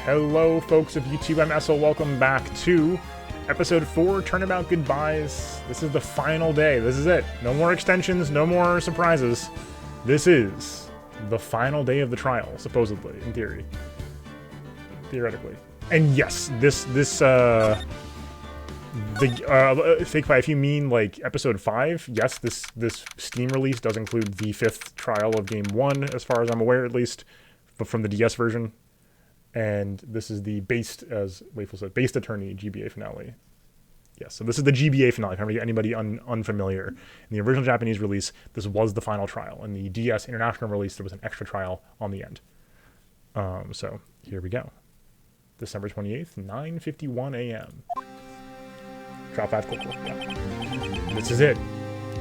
Hello, folks of YouTube. I'm Essel. Welcome back to episode 4, Turnabout Goodbyes. This is the final day. This is it. No more extensions, no more surprises. This is the final day of the trial, supposedly, in theory. Theoretically. And yes, Fake Pie, if you mean like episode 5, yes, this Steam release does include the 5th trial of game 1, as far as I'm aware, at least, but from the DS version. And this is the based, as Wayful said, based attorney GBA finale. Yes, so this is the GBA finale. For anybody unfamiliar, in the original Japanese release, this was the final trial. In the DS international release, there was an extra trial on the end. So here we go. December 28th, 9:51 a.m. Trial 5 quickly. Yeah. This is it.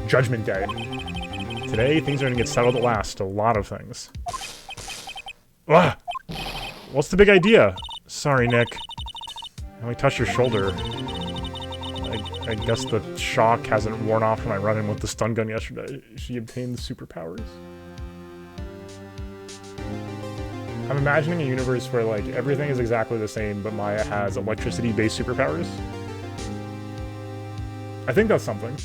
Judgment Day. Today, things are going to get settled at last. A lot of things. Ah! What's the big idea? Sorry, Nick. I only touched your shoulder. I guess the shock hasn't worn off from my run-in with the stun gun yesterday. She obtained the superpowers. I'm imagining a universe where, like, everything is exactly the same, but Maya has electricity-based superpowers. I think that's something.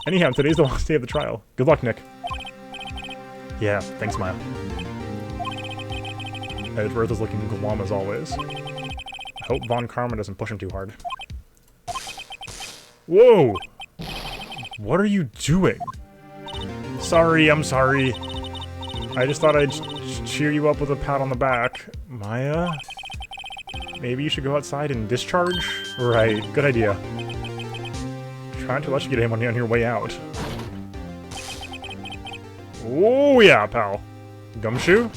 Anyhow, today's the last day of the trial. Good luck, Nick. Yeah, thanks, Maya. Edgeworth is looking glum as always. I hope Von Karma doesn't push him too hard. Whoa! What are you doing? Sorry, I'm sorry. I just thought I'd cheer you up with a pat on the back. Maya? Maybe you should go outside and discharge? Right, good idea. Trying to let you get him on your way out. Oh yeah, pal. Gumshoe?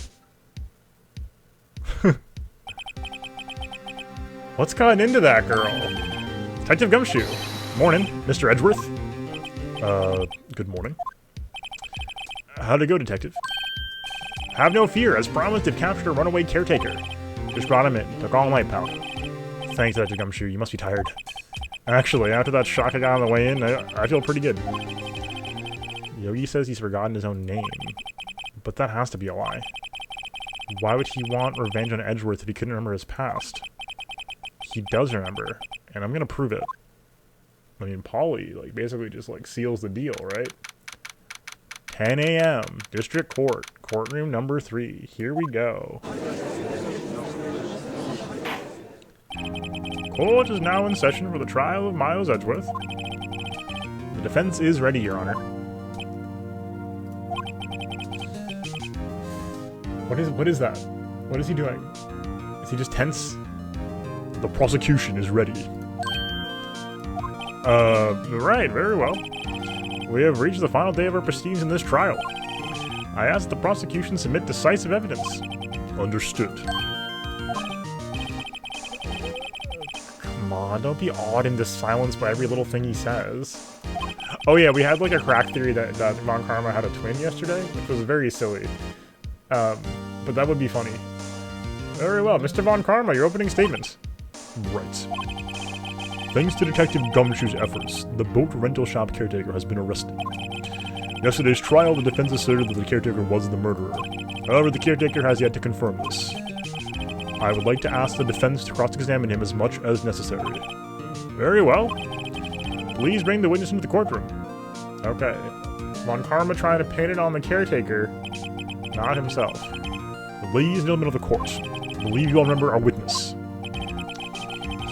What's gotten into that girl? Detective Gumshoe. Morning, Mr. Edgeworth. Good morning. How'd it go, Detective? Have no fear. As promised, I've captured a runaway caretaker. Just brought him in. Took all night, pal. Thanks, Detective Gumshoe. You must be tired. Actually, after that shock I got on the way in, I feel pretty good. Yogi says he's forgotten his own name. But that has to be a lie. Why would he want revenge on Edgeworth if he couldn't remember his past? He does remember, and I'm gonna prove it. I mean, Polly, like, basically just, like, seals the deal, right? 10 a.m. District Court. Courtroom number 3. Here we go. Court is now in session for the trial of Miles Edgeworth. The defense is ready, Your Honor. What is that? What is he doing? Is he just tense? The prosecution is ready. Right, very well. We have reached the final day of our proceedings in this trial. I ask that the prosecution submit decisive evidence. Understood. Come on, don't be awed into silence by every little thing he says. Oh yeah, we had like a crack theory that Von Karma had a twin yesterday, which was very silly. But that would be funny. Very well, Mr. Von Karma, your opening statements. Right. Thanks to Detective Gumshoe's efforts, the boat rental shop caretaker has been arrested. Yesterday's trial, the defense asserted that the caretaker was the murderer. However, the caretaker has yet to confirm this. I would like to ask the defense to cross-examine him as much as necessary. Very well. Please bring the witness into the courtroom. Okay. Von Karma trying to paint it on the caretaker, not himself. Ladies and gentlemen of the court, I believe you all remember our witness.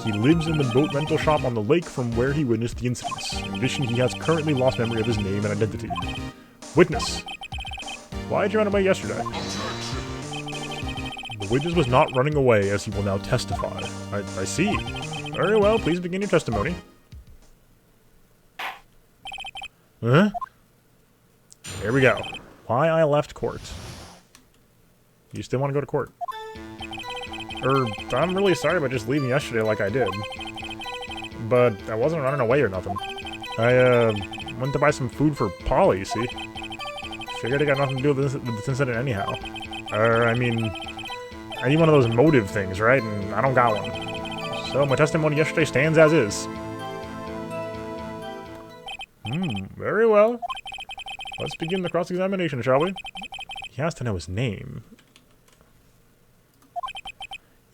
He lives in the boat rental shop on the lake from where he witnessed the incidents. In addition, he has currently lost memory of his name and identity. Witness. Why did you run away yesterday? The witness was not running away, as he will now testify. I see. Very well, please begin your testimony. Huh? Here we go. Why I left court. You still want to go to court? I'm really sorry about just leaving yesterday like I did. But I wasn't running away or nothing. I, went to buy some food for Polly, see? Figured it got nothing to do with this incident anyhow. I mean, I need one of those motive things, right? And I don't got one. So my testimony yesterday stands as is. Very well. Let's begin the cross-examination, shall we? He has to know his name.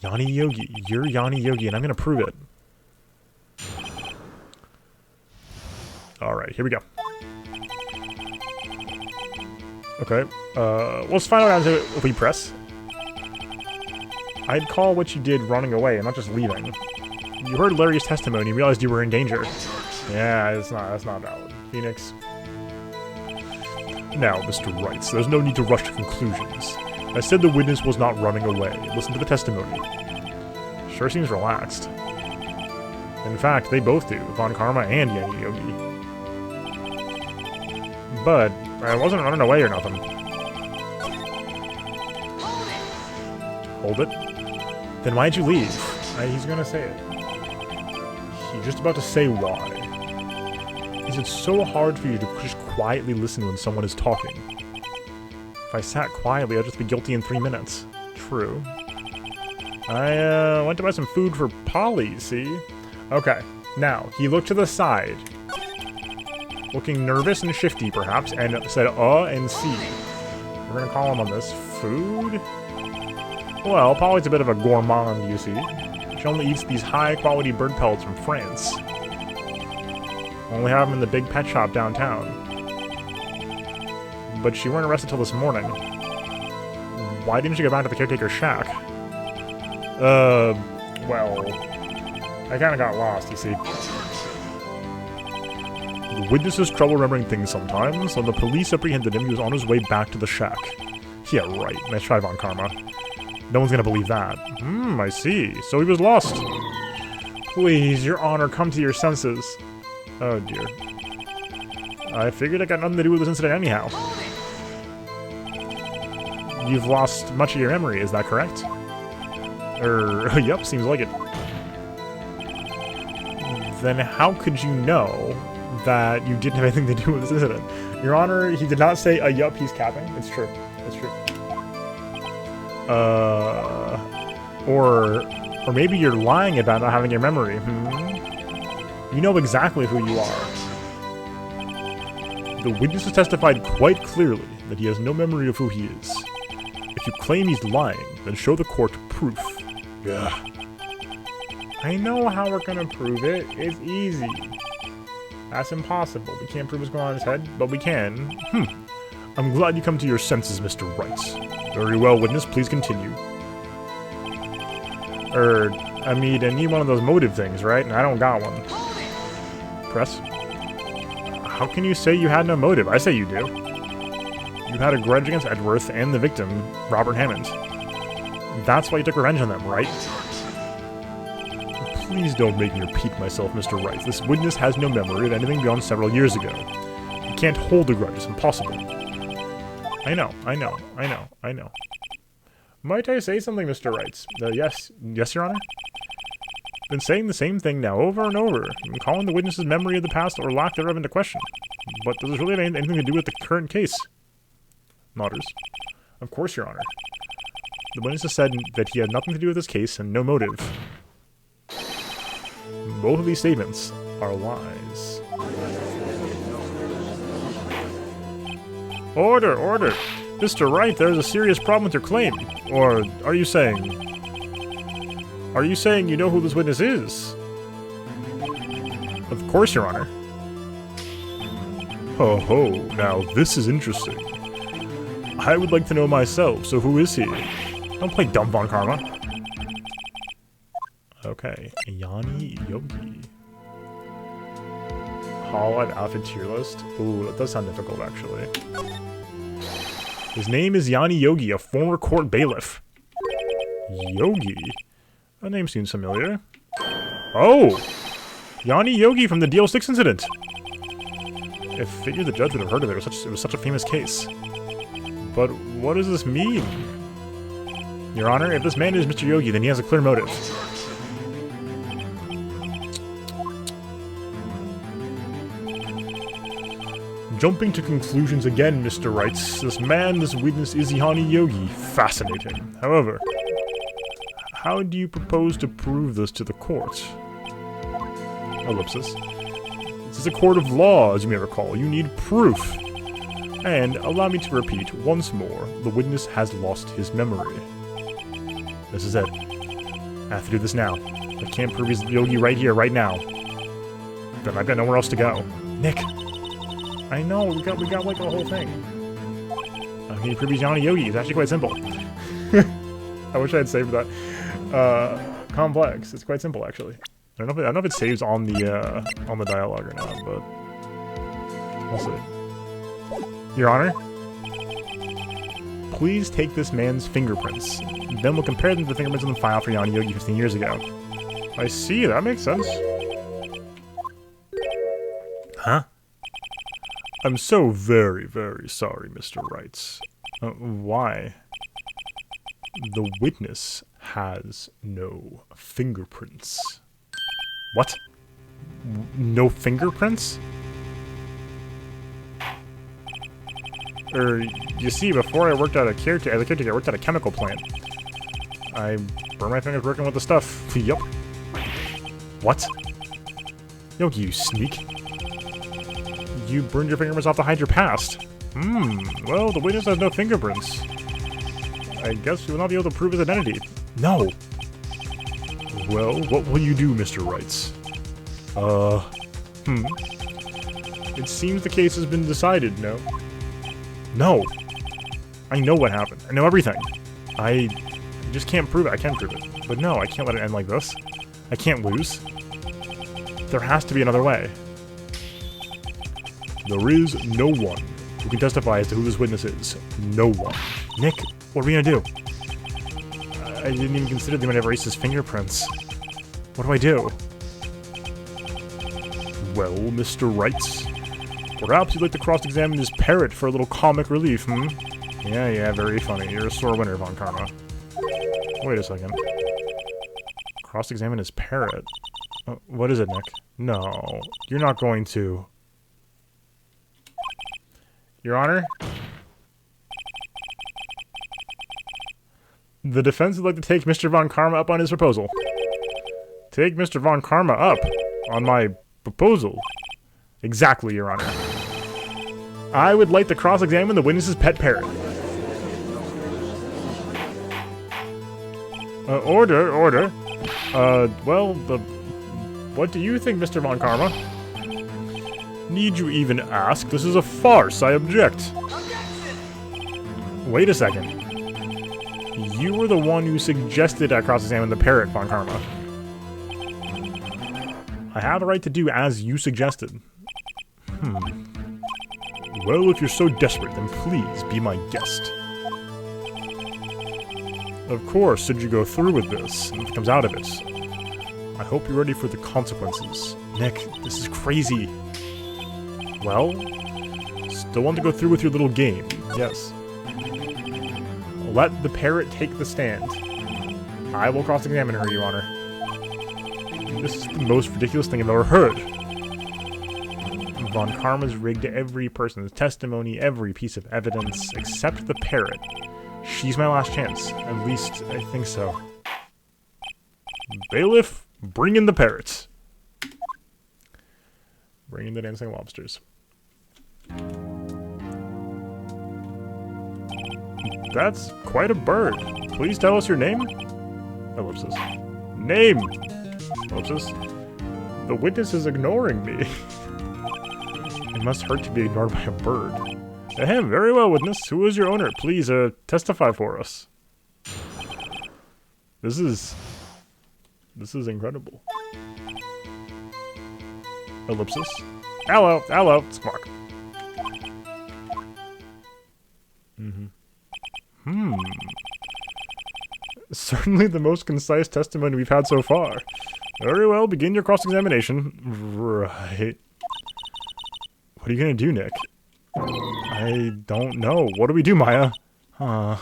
Yanni Yogi. You're Yanni Yogi, and I'm gonna prove it. Alright, here we go. Okay, let's find out if we press. I'd call what you did running away and not just leaving. You heard Larry's testimony and realized you were in danger. Yeah, that's not valid. Phoenix. Now, Mr. Wright, there's no need to rush to conclusions. I said the witness was not running away. Listen to the testimony. Sure seems relaxed. In fact, they both do, Von Karma and Yanni Yogi. But I wasn't running away or nothing. Hold it. Then why'd you leave? He's gonna say it. He's just about to say why. Is it so hard for you to just quietly listen when someone is talking? If I sat quietly, I'd just be guilty in 3 minutes. True. I went to buy some food for Polly, see? Okay, now, he looked to the side, looking nervous and shifty, perhaps, and said, and see. We're gonna call him on this. Food? Well, Polly's a bit of a gourmand, you see. She only eats these high-quality bird pellets from France. Only have them in the big pet shop downtown. But she weren't arrested till this morning. Why didn't she go back to the caretaker's shack? Well, I kinda got lost, you see. The witness has trouble remembering things sometimes, so when the police apprehended him, he was on his way back to the shack. Yeah, right. Nice try, Von Karma. No one's gonna believe that. I see. So he was lost. Please, Your Honor, come to your senses. Oh, dear. I figured it got nothing to do with this incident anyhow. You've lost much of your memory, is that correct? Yep, seems like it. Then how could you know that you didn't have anything to do with this incident? Your Honor, he did not say, yup, he's capping. It's true. It's true. Or maybe you're lying about not having your memory, You know exactly who you are. The witness has testified quite clearly that he has no memory of who he is. If you claim he's lying, then show the court proof. Yeah. I know how we're gonna prove it. It's easy. That's impossible. We can't prove what's going on in his head, but we can. I'm glad you come to your senses, Mr. Wright. Very well, witness, please continue. I need one of those motive things, right? And I don't got one. Press. How can you say you had no motive? I say you do. You had a grudge against Edworth and the victim, Robert Hammond. That's why you took revenge on them, right? Please don't make me repeat myself, Mr. Wright. This witness has no memory of anything beyond several years ago. You can't hold a grudge. It's impossible. I know. Might I say something, Mr. Wright? Yes, Your Honor? Been saying the same thing now over and over, and calling the witness's memory of the past or lack thereof into question. But does this really have anything to do with the current case? Nodders. Of course, Your Honor. The witness has said that he had nothing to do with this case and no motive. Both of these statements are lies. Order, order! Mr. Wright, there's a serious problem with your claim. Or are you saying you know who this witness is? Of course, Your Honor. Oh ho, now this is interesting. I would like to know myself, so who is he? Don't play dumb, Von Karma. Okay, Yanni Yogi. Highlight outfit tier list. Ooh, that does sound difficult, actually. His name is Yanni Yogi, a former court bailiff. Yogi? That name seems familiar. Oh! Yanni Yogi from the DL6 incident! I figured the judge would have heard of it. It was such a famous case. But what does this mean? Your Honor, if this man is Mr. Yogi, then he has a clear motive. Jumping to conclusions again, Mr. Wright. This man, this witness, is Yanni Yogi. Fascinating. However, how do you propose to prove this to the court? Ellipsis. This is a court of law, as you may recall. You need proof. And, allow me to repeat once more, the witness has lost his memory. This is it. I have to do this now. I can't prove he's Yogi right here, right now. Then I've got nowhere else to go. Nick! I know, we got like a whole thing. Can you prove he's Johnny Yogi? It's actually quite simple. I wish I had saved that. Complex. It's quite simple, actually. I don't know if it saves on the dialogue or not, but we'll see. Your Honor, please take this man's fingerprints. Then we'll compare them to the fingerprints on the file for Johnny Yogi 15 years ago. I see. That makes sense. Huh? I'm so very, very sorry, Mr. Wright. Why? The witness has no fingerprints. What? No fingerprints? You see, before I worked as a caretaker, I worked at a chemical plant. I burned my fingers working with the stuff. Yup. What? Yogi, you sneak. You burned your fingerprints off to hide your past. Well, the witness has no fingerprints. I guess we will not be able to prove his identity. No! Well, what will you do, Mr. Wright? It seems the case has been decided, no? No! I know what happened. I know everything. I just can't prove it. I can prove it. But no, I can't let it end like this. I can't lose. There has to be another way. There is no one who can testify as to who this witness is. No one. Nick, what are we gonna do? I didn't even consider they might erase his fingerprints. What do I do? Well, Mr. Wright, perhaps you'd like to cross-examine his parrot for a little comic relief, Yeah, very funny. You're a sore winner, Von Karma. Wait a second. Cross-examine his parrot? What is it, Nick? No, you're not going to... Your Honor? The defense would like to take Mr. Von Karma up on his proposal. Take Mr. Von Karma up on my proposal? Exactly, Your Honor. I would like to cross-examine the witness's pet parrot. Order. Well, what do you think, Mr. Von Karma? Need you even ask? This is a farce. I object. Wait a second. You were the one who suggested I cross-examine the parrot, Von Karma. I have a right to do as you suggested. Well, if you're so desperate, then please be my guest. Of course, should you go through with this, and it comes out of it. I hope you're ready for the consequences. Nick, this is crazy. Well, still want to go through with your little game? Yes. Let the parrot take the stand. I will cross-examine her, Your Honor. This is the most ridiculous thing I've ever heard. Von Karma's rigged every person's testimony, every piece of evidence, except the parrot. She's my last chance. At least, I think so. Bailiff, bring in the parrots. Bring in the dancing lobsters. That's quite a bird. Please tell us your name? Ellipsis. Name! Ellipsis. The witness is ignoring me. It must hurt to be ignored by a bird. Ahem, very well, witness. Who is your owner? Please, testify for us. This is incredible. Ellipsis. Hello, squawk. Certainly the most concise testimony we've had so far. Very well, begin your cross-examination. Right. What are you gonna do, Nick? I don't know. What do we do, Maya? Yeah,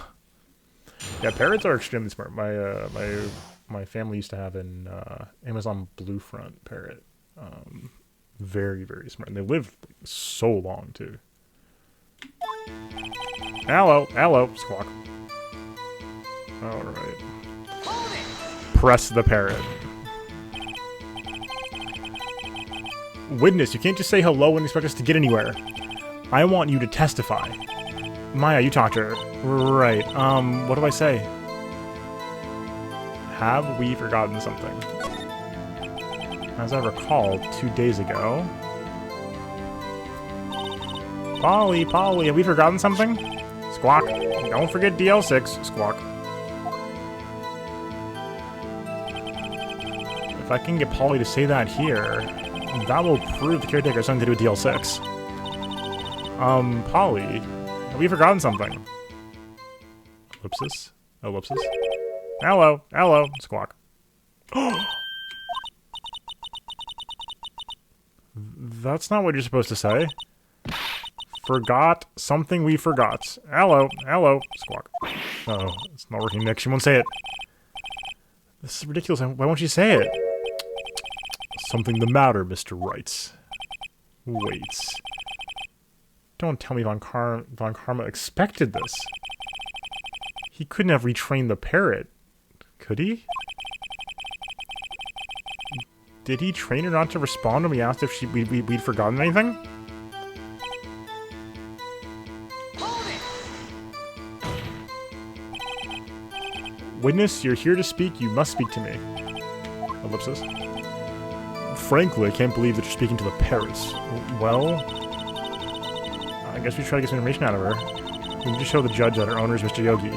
parrots are extremely smart. My family used to have an Amazon Bluefront parrot. Very, very smart. And they live so long, too. Hello, squawk. Alright. Press the parrot. Witness, you can't just say hello and expect us to get anywhere. I want you to testify. Maya, you talk to her. Right, what do I say? Have we forgotten something? As I recall, 2 days ago. Polly, Polly, have we forgotten something? Squawk. Don't forget DL6. Squawk. If I can get Polly to say that here, that will prove the caretaker has something to do with DL6. Polly, have we forgotten something? Ellipsis? Ellipsis? Hello, hello, squawk. That's not what you're supposed to say. Forgot something we forgot. Hello, hello, squawk. Oh, it's not working, Nick. She won't say it. This is ridiculous. Why won't she say it? Something the matter, Mr. Wright. Wait. Don't tell me Von Karma expected this. He couldn't have retrained the parrot, could he? Did he train her not to respond when we asked if we'd forgotten anything? Witness, you're here to speak. You must speak to me. Ellipsis. Frankly, I can't believe that you're speaking to the parrots. Well, I guess we try to get some information out of her. We need to show the judge that her owner is Mr. Yogi.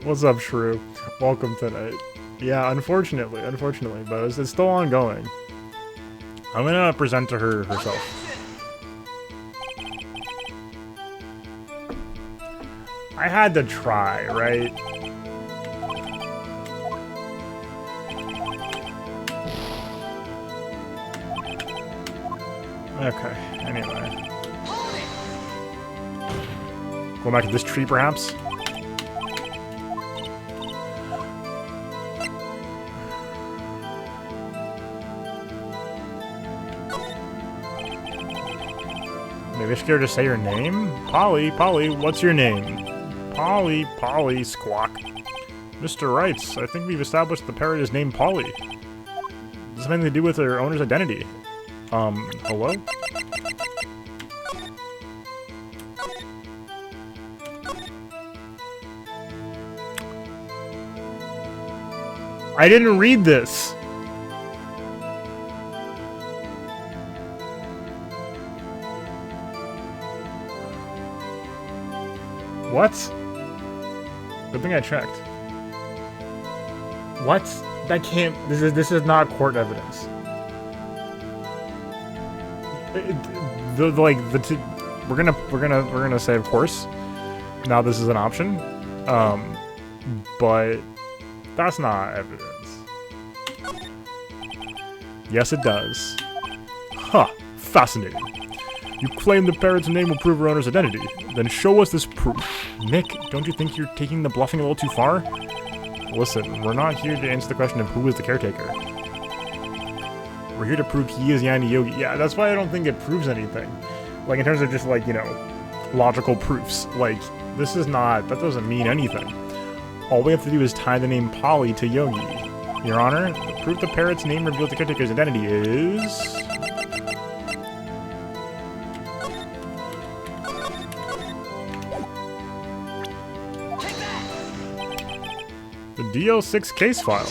What's up, Shrew? Welcome tonight. Yeah, unfortunately, but it's still ongoing. I'm gonna present to her herself. I had to try, right? Okay, anyway. Going back to this tree, perhaps? Maybe I should get her to say her name? Polly, Polly, what's your name? Polly, Polly, squawk. Mr. Wright, I think we've established the parrot is named Polly. Does it have anything to do with her owner's identity? Hello? I didn't read this! What? Good thing I checked. What? That can't. This is not court evidence. We're gonna say, of course. Now this is an option. But that's not evidence. Yes, it does. Huh. Fascinating. You claim the parrot's name will prove her owner's identity. Then show us this proof. Nick, don't you think you're taking the bluffing a little too far? Listen, we're not here to answer the question of who is the caretaker. We're here to prove he is Yanni Yogi. Yeah, that's why I don't think it proves anything. Like, in terms of just, like, you know, logical proofs. Like, this is not... That doesn't mean anything. All we have to do is tie the name Polly to Yogi. Your Honor, the proof the parrot's name reveals the caretaker's identity is... the DL6 case file.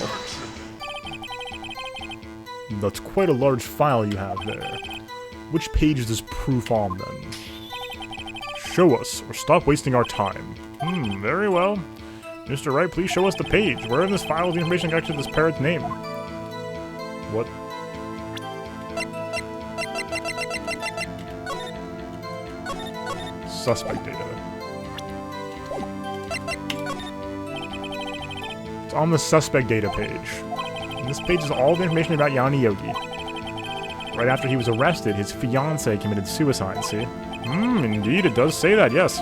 That's quite a large file you have there. Which page is this proof on, then? Show us, or stop wasting our time. Very well. Mr. Wright, please show us the page. Where in this file is the information connected to this parrot's name? What? Suspect data. It's on the suspect data page. And this page is all the information about Yanni Yogi. Right after he was arrested, his fiancée committed suicide, see? Indeed, it does say that, yes.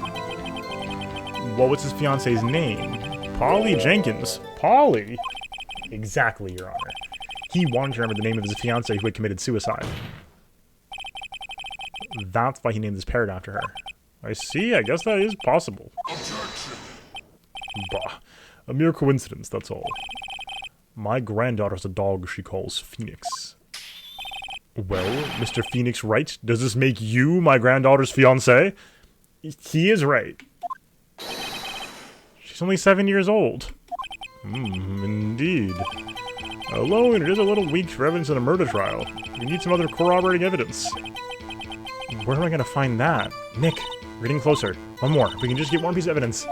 What was his fiancée's name? Polly Jenkins. Polly? Exactly, Your Honor. He wanted to remember the name of his fiancée who had committed suicide. That's why he named this parrot after her. I see, I guess that is possible. Bah. A mere coincidence, that's all. My granddaughter's a dog she calls Phoenix. Well, Mr. Phoenix Wright, does this make you my granddaughter's fiancé? He is right. She's only 7 years old. Indeed. Alone, it is a little weak for evidence in a murder trial. We need some other corroborating evidence. Where am I gonna find that? Nick, we're getting closer. One more. If we can just get one piece of evidence.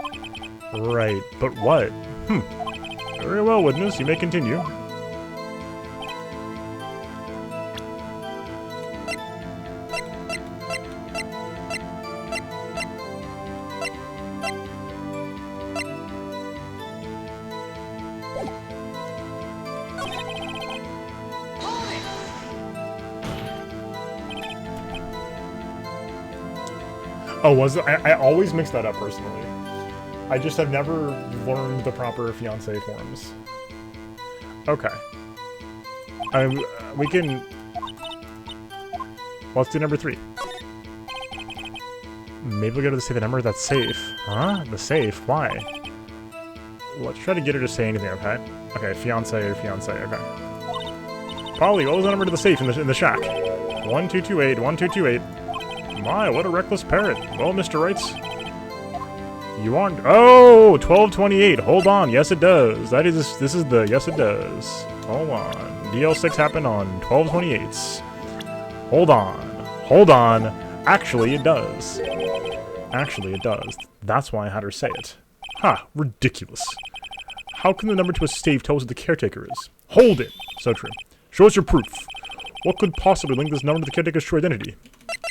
Right, but what? Very well, witness. You may continue. Oh, was it? I always mix that up personally. I just have never learned the proper fiancé forms. Okay. We can... Let's do number 3. Maybe we'll go to say the number that's safe. Huh? The safe? Why? Let's try to get her to say anything, okay? Okay, fiancé or fiancé, okay. Polly, what was the number to the safe in the shack? 1228, 1228. My, what a reckless parrot. Well, Mr. Wrights, you aren't... Oh, 1228. Hold on. Yes, it does. This is the... Yes, it does. Hold on. DL6 happened on 1228s. Hold on. Hold on. Actually, it does. Actually, it does. That's why I had her say it. Ha! Ridiculous. How can the number to a safe tell us what the caretaker is? Hold it! So true. Show us your proof. What could possibly link this number to the caretaker's true identity?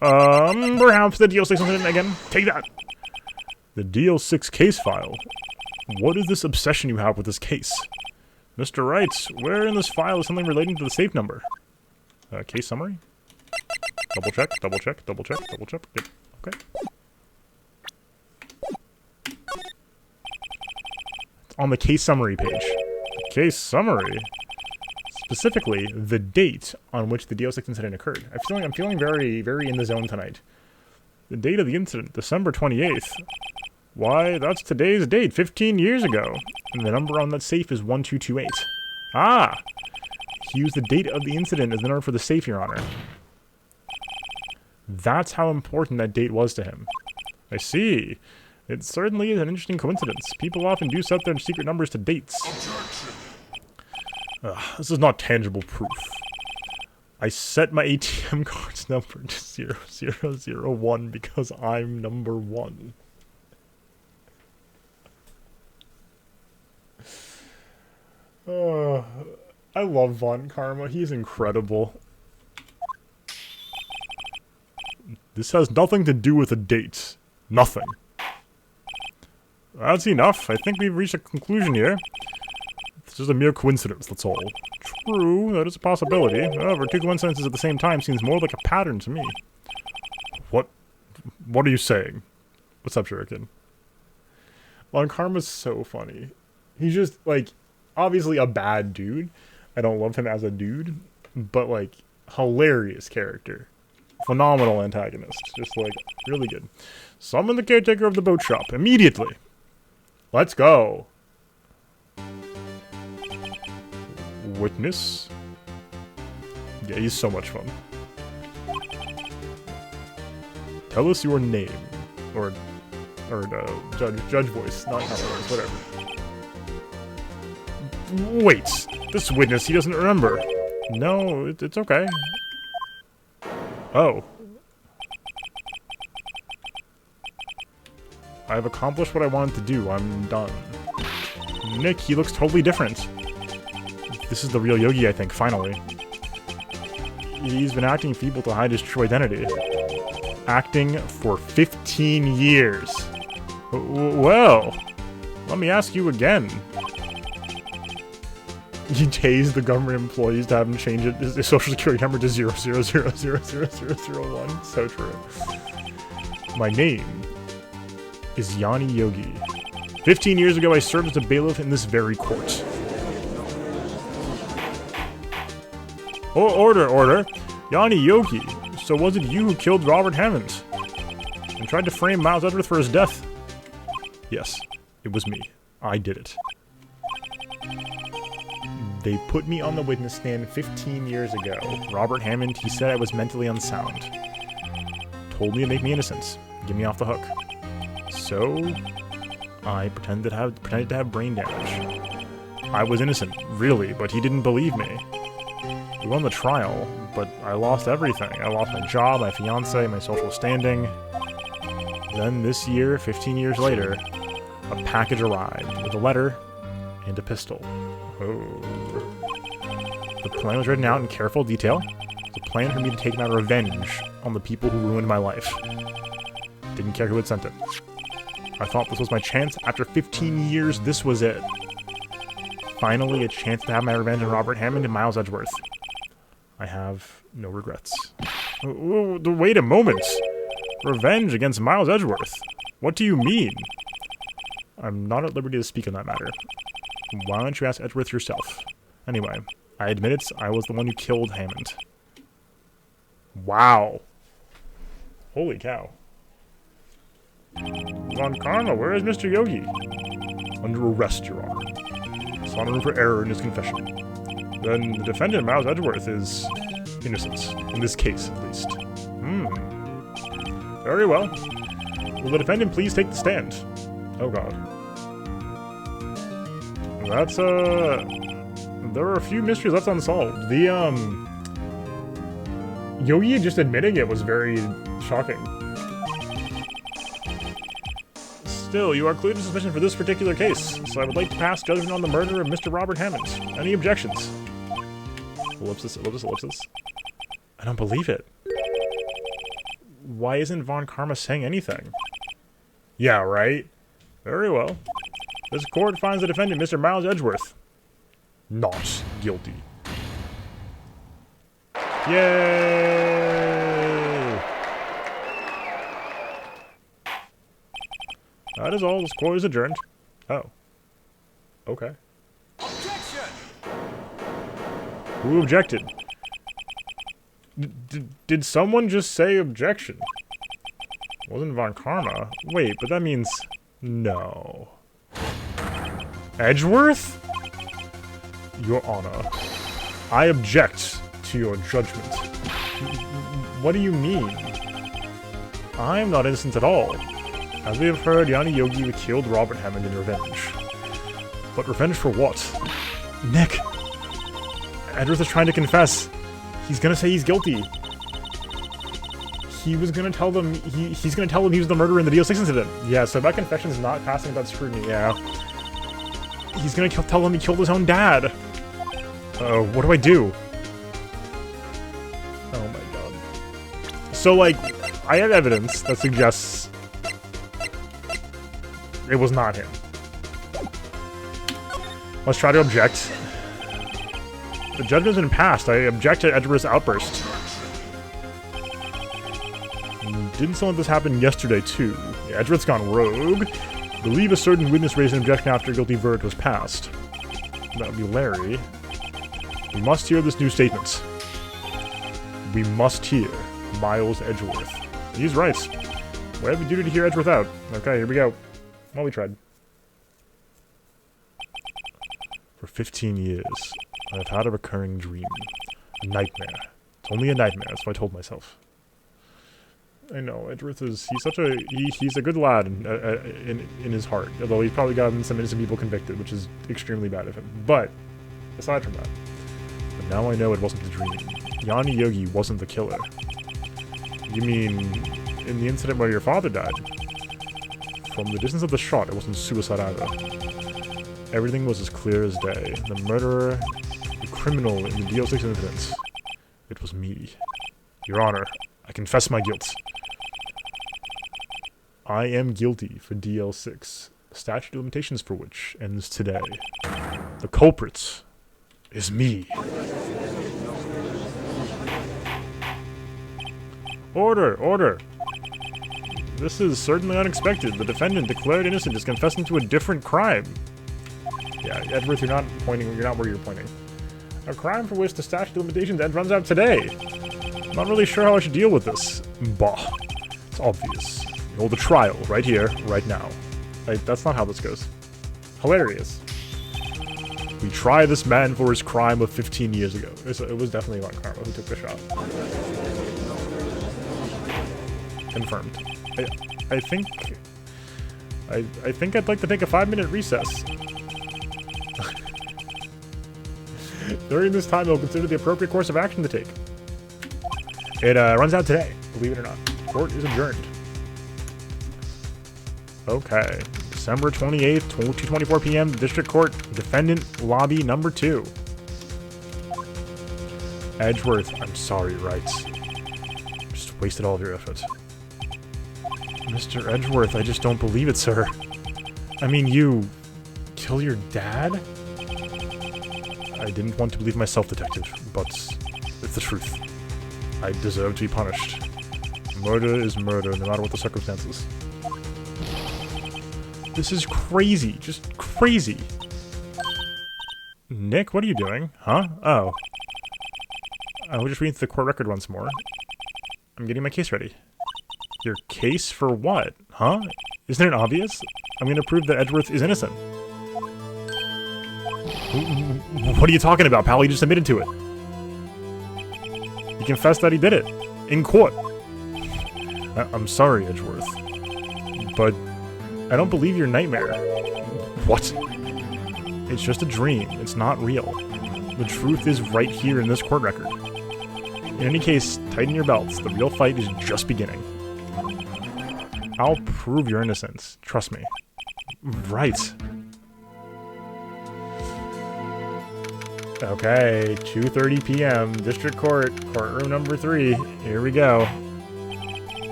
Perhaps the DL6 incident again. Take that! The DL6 case file? What is this obsession you have with this case? Mr. Wright, where in this file is something relating to the safe number? Case summary? Double check, double check, double check, double check. Yep. Okay. It's on the case summary page. Case summary? Specifically, the date on which the DL6 incident occurred. I'm feeling very, very in the zone tonight. The date of the incident, December 28th. Why, that's today's date, 15 years ago. And the number on that safe is 1228. Ah! He used the date of the incident as the number for the safe, Your Honor. That's how important that date was to him. I see. It certainly is an interesting coincidence. People often do set their secret numbers to dates. This is not tangible proof. I set my ATM card's number to 0001 because I'm number 1. I love Von Karma. He's incredible. This has nothing to do with a date. Nothing. That's enough. I think we've reached a conclusion here. It's just a mere coincidence, that's all. True, that is a possibility. However, 2 coincidences at the same time seems more like a pattern to me. What are you saying? What's up, Shuriken? Von Karma's so funny. He's just, like, obviously a bad dude. I don't love him as a dude, but, like, hilarious character. Phenomenal antagonist. Just, like, really good. Summon the caretaker of the boat shop, immediately! Let's go! Witness? Yeah, he's so much fun. Tell us your name. Or judge voice, not camera voice, whatever. Wait! This witness, he doesn't remember. No, it's okay. Oh. I've accomplished what I wanted to do. I'm done. Nick, he looks totally different. This is the real Yogi, I think, finally. He's been acting feeble to hide his true identity. Acting for 15 years. Well, let me ask you again. You tased the government employees to have him change his social security number to 00000001. So true. My name is Yanni Yogi. 15 years ago, I served as a bailiff in this very court. Oh, order! Yanni Yogi, so was it you who killed Robert Hammond? and tried to frame Miles Edgeworth for his death. Yes, it was me. I did it. They put me on the witness stand 15 years ago. Robert Hammond, he said I was mentally unsound. Told me to make me innocent. Get me off the hook. So, I pretended to have brain damage. I was innocent, really, but he didn't believe me. We won the trial, but I lost everything. I lost my job, my fiancé, my social standing. Then this year, 15 years later, a package arrived with a letter and a pistol. Oh. The plan was written out in careful detail. It was a plan for me to take my revenge on the people who ruined my life. Didn't care who had sent it. I thought this was my chance. After 15 years, this was it. Finally, a chance to have my revenge on Robert Hammond and Miles Edgeworth. I have no regrets. Wait a moment! Revenge against Miles Edgeworth? What do you mean? I'm not at liberty to speak on that matter. Why don't you ask Edgeworth yourself? Anyway, I admit it, I was the one who killed Hammond. Wow. Holy cow. Von Karma, where is Mr. Yogi? Under arrest, Your Honor. Saw no room for error in his confession. Then the defendant, Miles Edgeworth, is innocent. In this case, at least. Very well. Will the defendant please take the stand? Oh god. That's, there are a few mysteries left unsolved. The, Yogi just admitting it was very shocking. Still, you are cleared of suspicion for this particular case, so I would like to pass judgment on the murder of Mr. Robert Hammond. Any objections? Ellipsis, ellipsis, ellipsis. I don't believe it. Why isn't Von Karma saying anything? Yeah, right? Very well. This court finds the defendant, Mr. Miles Edgeworth, not guilty. Yay! That is all. This court is adjourned. Oh. Okay. Objection! Who objected? Did someone just say objection? Wasn't Von Karma? Wait, but that means... No. Edgeworth? Your Honor, I object to your judgment. What do you mean? I am not innocent at all. As we have heard, Yanni Yogi killed Robert Hammond in revenge. But revenge for what? Nick! Edgeworth is trying to confess. He's gonna say he's guilty. He was gonna tell them he's gonna tell them he was the murderer in the DO6 incident. Yeah, so that confession is not passing that scrutiny, yeah. He's gonna tell them he killed his own dad. Oh, what do I do? Oh my god. So, like, I have evidence that suggests it was not him. Let's try to object. The judgment's been passed. I object to Edgeworth's outburst. Didn't some of this happen yesterday, too? Yeah, Edgeworth's gone rogue. Believe a certain witness raised an objection after a guilty verdict was passed. That would be Larry. We must hear this new statement. We must hear Miles Edgeworth. He's right. We have a duty to hear Edgeworth out. Okay, here we go. Well, we tried. For 15 years, I've had a recurring dream. A nightmare. It's only a nightmare, that's what I told myself. I know, Edgeworth is, he's a good lad in his heart, although he's probably gotten some innocent people convicted, which is extremely bad of him. But, aside from that, but now I know it wasn't a dream. Yanni Yogi wasn't the killer. You mean, in the incident where your father died? From the distance of the shot, it wasn't suicide either. Everything was as clear as day. The murderer, the criminal in the DO6 incident. It was me. Your Honor, I confess my guilt. I am guilty for DL6, statute of limitations for which ends today. The culprit is me. Order! Order! This is certainly unexpected. The defendant, declared innocent, is confessing to a different crime. Yeah, Edgeworth, you're not where you're pointing. A crime for which the statute of limitations end runs out today. I'm not really sure how I should deal with this. Bah. It's obvious. Hold a trial right here, right now. That's not how this goes. Hilarious. We try this man for his crime of 15 years ago. It was definitely Von Karma who took the shot. Confirmed. I think I'd like to take a 5-minute recess. During this time, I'll consider the appropriate course of action to take. It runs out today, believe it or not. Court is adjourned. Okay. December 28th, 2:24 p.m. District Court, Defendant Lobby Number 2. Edgeworth, I'm sorry, Wright. Just wasted all of your effort. Mr. Edgeworth, I just don't believe it, sir. I mean, you kill your dad? I didn't want to believe myself, Detective, but it's the truth. I deserve to be punished. Murder is murder, no matter what the circumstances. This is crazy. Just crazy. Nick, what are you doing? Huh? Oh. We'll just read the court record once more. I'm getting my case ready. Your case for what? Huh? Isn't it obvious? I'm gonna prove that Edgeworth is innocent. What are you talking about, pal? He just admitted to it. He confessed that he did it. In court. I'm sorry, Edgeworth. But I don't believe your nightmare. What? It's just a dream. It's not real. The truth is right here in this court record. In any case, tighten your belts. The real fight is just beginning. I'll prove your innocence. Trust me. Right. Okay, 2:30 p.m. District Court, courtroom number 3. Here we go.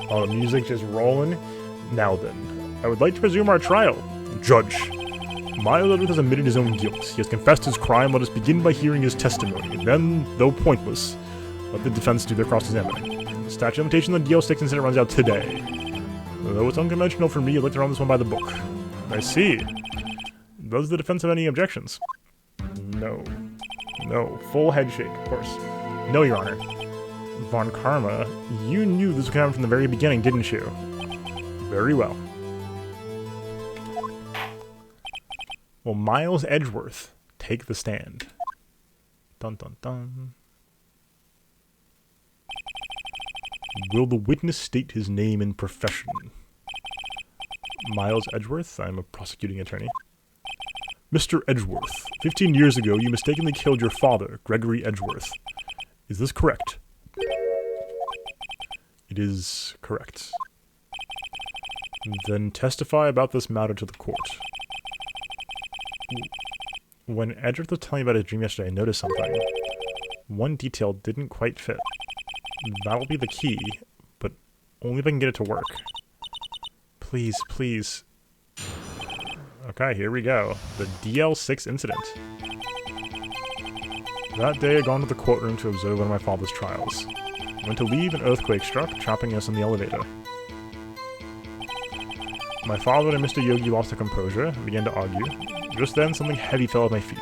All the music just rolling. Now then, I would like to resume our trial. Judge, Miles Edgeworth has admitted his own guilt. He has confessed his crime. Let us begin by hearing his testimony. Then, though pointless, let the defense do their cross-examining. The statute of limitation on the DL6 incident runs out today. Though it's unconventional for me, I'd like to run this one by the book. I see. Does the defense have any objections? No. No. Full head shake, of course. No, Your Honor. Von Karma, you knew this was coming from the very beginning, didn't you? Very well. Will Miles Edgeworth take the stand? Dun dun dun. Will the witness state his name and profession? Miles Edgeworth, I'm a prosecuting attorney. Mr. Edgeworth, 15 years ago you mistakenly killed your father, Gregory Edgeworth. Is this correct? It is correct. Then testify about this matter to the court. When Edgeworth was telling me about his dream yesterday, I noticed something. One detail didn't quite fit. That'll be the key, but only if I can get it to work. Please, please. Okay, here we go. The DL6 incident. That day, I'd gone to the courtroom to observe one of my father's trials. When to leave, an earthquake struck, trapping us in the elevator. My father and Mr. Yogi lost their composure and began to argue. Just then, something heavy fell at my feet.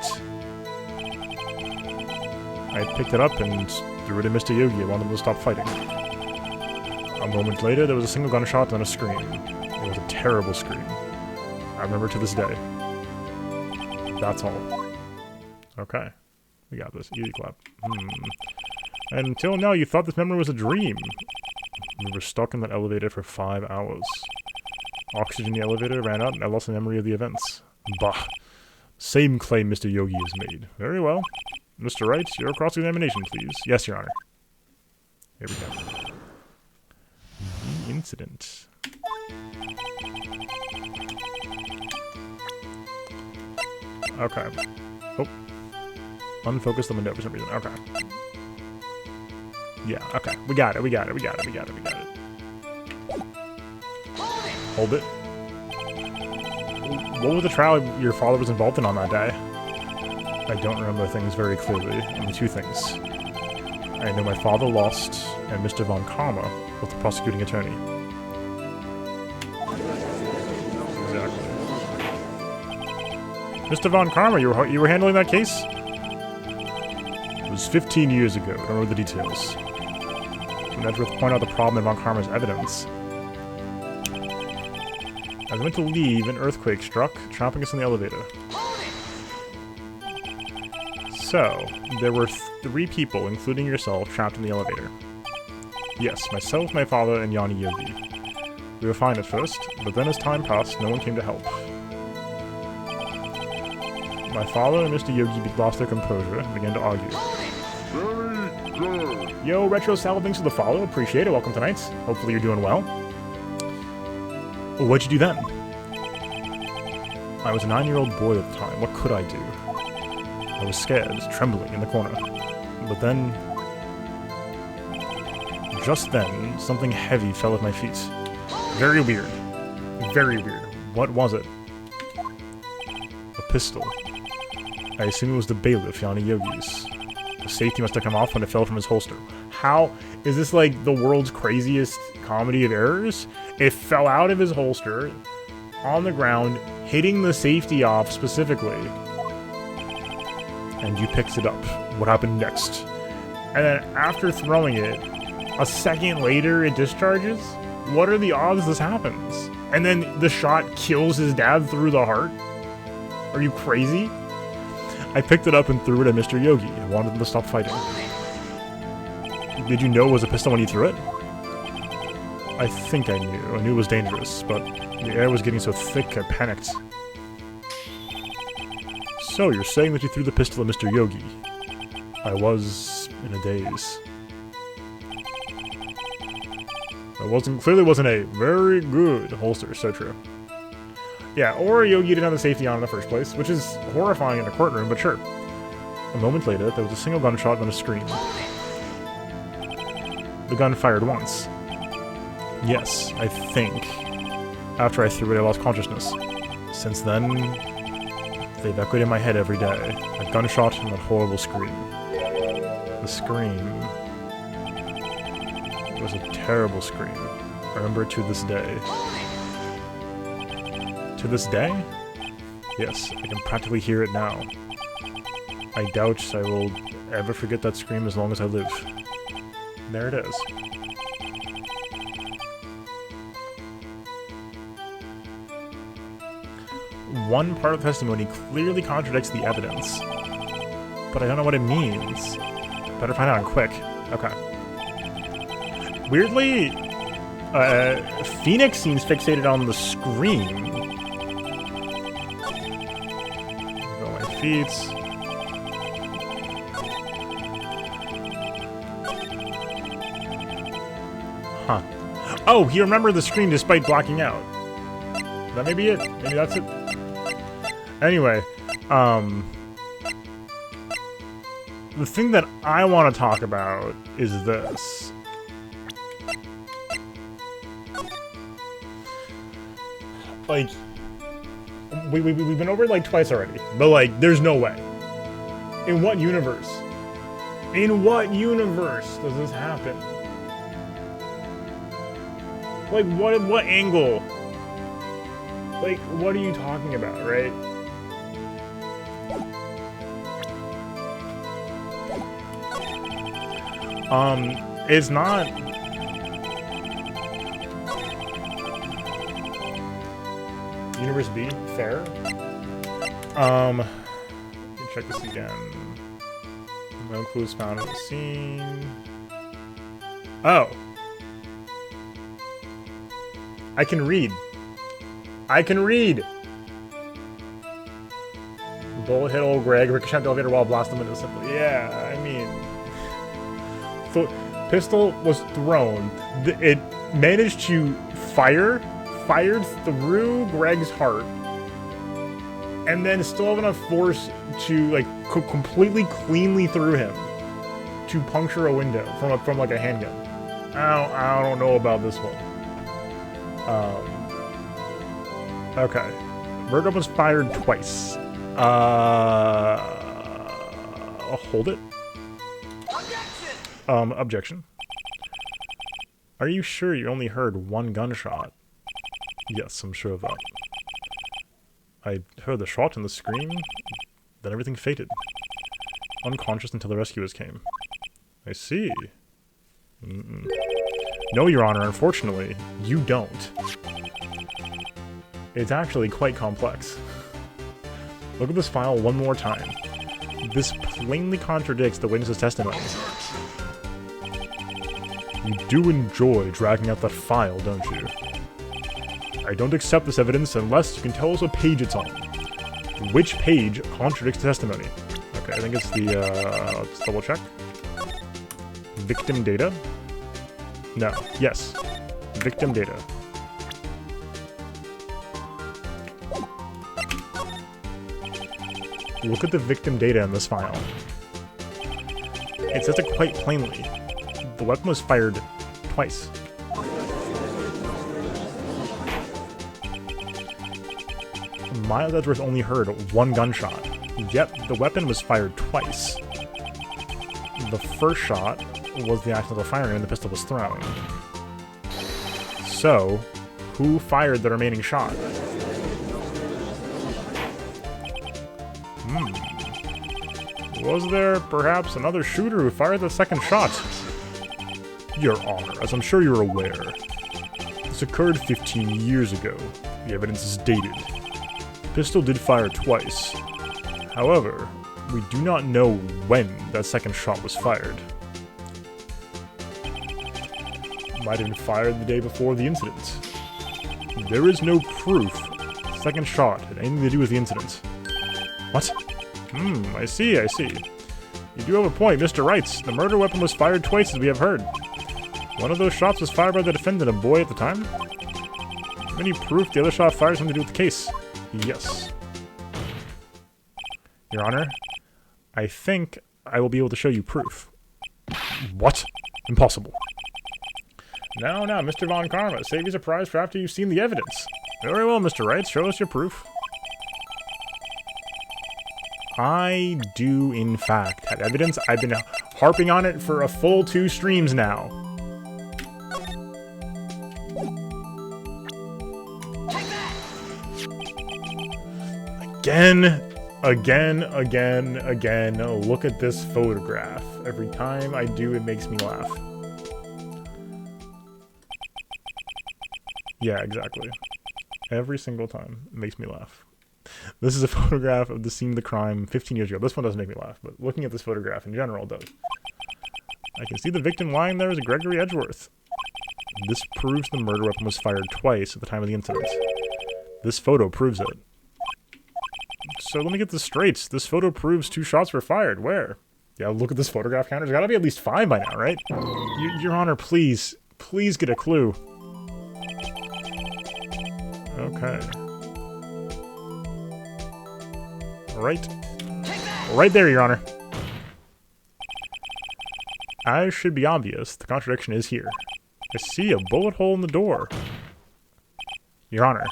I picked it up and threw it at Mr. Yogi and wanted him to stop fighting. A moment later, there was a single gunshot and a scream. It was a terrible scream. I remember to this day. That's all. Okay. We got this. Easy clap. And until now, you thought this memory was a dream. We were stuck in that elevator for 5 hours. Oxygen in the elevator ran out, and I lost the memory of the events. Bah. Same claim Mr. Yogi has made. Very well. Mr. Wright, your cross-examination, please. Yes, Your Honor. Here we go. The incident. Okay. Oh. Unfocus the window for some reason. Okay. Yeah, okay. We got it, we got it, we got it, we got it, we got it. Hold it. What was the trial your father was involved in on that day? I don't remember things very clearly. Only 2 things. I know my father lost, and Mr. Von Karma was the prosecuting attorney. Exactly. Mr. Von Karma, you were handling that case? It was 15 years ago. I don't know the details. When Edgeworth pointed out the problem in Von Karma's evidence, As I went to leave, an earthquake struck, trapping us in the elevator. So, there were 3 people, including yourself, trapped in the elevator. Yes, myself, my father, and Yanni Yogi. We were fine at first, but then as time passed, no one came to help. My father and Mr. Yogi lost their composure and began to argue. Yo, Retro Sal, thanks for the follow. Appreciate it. Welcome tonight. Hopefully you're doing well. What'd you do then? I was a 9-year-old boy at the time. What could I do? I was scared, trembling in the corner. But then... just then, something heavy fell at my feet. Very weird. Very weird. What was it? A pistol. I assume it was the bailiff, Yanni Yogi's. The safety must have come off when it fell from his holster. How? Is this like the world's craziest comedy of errors? It fell out of his holster, on the ground, hitting the safety off specifically. And you picked it up. What happened next? And then after throwing it, a second later it discharges? What are the odds this happens? And then the shot kills his dad through the heart? Are you crazy? I picked it up and threw it at Mr. Yogi. I wanted him to stop fighting. Did you know it was a pistol when you threw it? I think I knew. I knew it was dangerous, but the air was getting so thick I panicked. So, you're saying that you threw the pistol at Mr. Yogi? I was in a daze. It clearly wasn't a very good holster, so true. Yeah, or Yogi didn't have the safety on in the first place, which is horrifying in a courtroom, but sure. A moment later, there was a single gunshot and a scream. The gun fired once. Yes, I think. After I threw it, I lost consciousness. Since then, they've echoed in my head every day. A gunshot and that horrible scream. The scream was a terrible scream. I remember it to this day. To this day? Yes, I can practically hear it now. I doubt I will ever forget that scream as long as I live. There it is. One part of the testimony clearly contradicts the evidence, but I don't know what it means. Better find out quick. Okay. Weirdly, Phoenix seems fixated on the scream. Go my feet. Huh. Oh, he remembered the scream despite blacking out. That may be it. Maybe that's it. Anyway, the thing that I want to talk about is this. Like, we've been over it like twice already, but like, there's no way. In what universe? In what universe does this happen? Like, what angle? Like, what are you talking about, right? It's not... Universe B? Fair? Let me check this again. No clues found at the scene. Oh! I can read. I can read! Bullet hit old Greg, ricochet the elevator while blast him into simply. Yeah, I mean... Pistol was thrown. It managed to fired through Greg's heart, and then still have enough force to like completely cleanly through him to puncture a window from like a handgun. I don't know about this one. Okay, Virgo was fired twice. Hold it. Objection. Are you sure you only heard one gunshot? Yes, I'm sure of that. I heard the shot and the scream, then everything faded. Unconscious until the rescuers came. I see. No, Your Honor, unfortunately, you don't. It's actually quite complex. Look at this file one more time. This plainly contradicts the witness's testimony. You do enjoy dragging out that file, don't you? I don't accept this evidence unless you can tell us what page it's on. Which page contradicts the testimony? Okay, I think it's the, let's double check. Victim data? No. Yes. Victim data. Look at the victim data in this file. It says it quite plainly. The weapon was fired twice. Miles Edgeworth only heard one gunshot, yet the weapon was fired twice. The first shot was the accidental firing when the pistol was thrown. So, who fired the remaining shot? Was there perhaps another shooter who fired the second shot? Your Honor, as I'm sure you're aware, this occurred 15 years ago. The evidence is dated. The pistol did fire twice. However, we do not know when that second shot was fired. Might have been fired the day before the incident. There is no proof the second shot had anything to do with the incident. What? I see. You do have a point, Mr. Wright. The murder weapon was fired twice, as we have heard. One of those shots was fired by the defendant, a boy at the time. Any proof the other shot fired something to do with the case? Yes. Your Honor, I think I will be able to show you proof. What? Impossible. Now, Mr. Von Karma, save your surprise for after you've seen the evidence. Very well, Mr. Wright, show us your proof. I do, in fact, have evidence. I've been harping on it for a full 2 streams now. Again, look at this photograph. Every time I do, it makes me laugh. Yeah, exactly. Every single time, it makes me laugh. This is a photograph of the scene of the crime 15 years ago. This one doesn't make me laugh, but looking at this photograph in general does. I can see the victim lying there as Gregory Edgeworth. This proves the murder weapon was fired twice at the time of the incident. This photo proves it. So let me get this straight. This photo proves 2 shots were fired. Where? Yeah, look at this photograph counter. There's gotta be at least 5 by now, right? Your Honor, please get a clue. Okay. Right there, Your Honor. As should be obvious, the contradiction is here. I see a bullet hole in the door. Your Honor,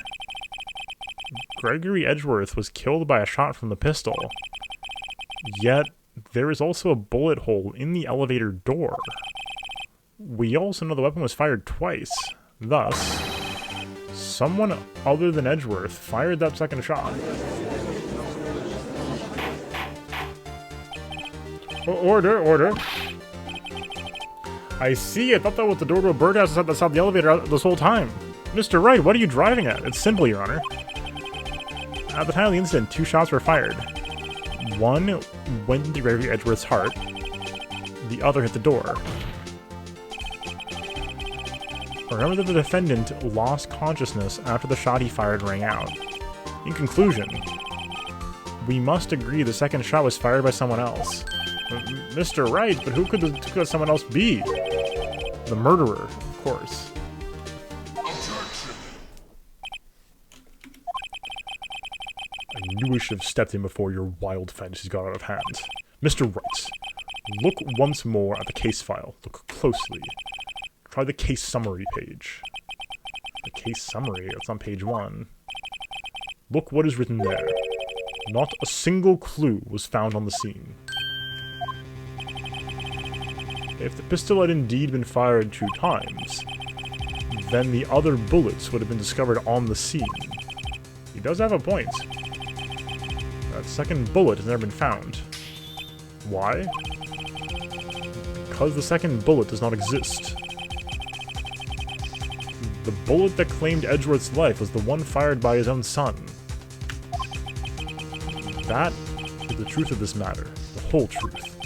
Gregory Edgeworth was killed by a shot from the pistol. Yet, there is also a bullet hole in the elevator door. We also know the weapon was fired twice. Thus, someone other than Edgeworth fired that second shot. Order. I see. I thought that was the door to a birdhouse outside the elevator this whole time. Mr. Wright, what are you driving at? It's simple, Your Honor. At the time of the incident, 2 shots were fired. One went into Gregory Edgeworth's heart. The other hit the door. Remember that the defendant lost consciousness after the shot he fired rang out. In conclusion, we must agree the second shot was fired by someone else. Mr. Wright, but who could someone else be? The murderer, of course. I knew we should have stepped in before your wild fantasies got out of hand. Mr. Wright, look once more at the case file. Look closely. Try the case summary page. The case summary, that's on page 1. Look what is written there. Not a single clue was found on the scene. If the pistol had indeed been fired 2 times, then the other bullets would have been discovered on the scene. He does have a point. That second bullet has never been found. Why? Because the second bullet does not exist. The bullet that claimed Edgeworth's life was the one fired by his own son. That is the truth of this matter. The whole truth.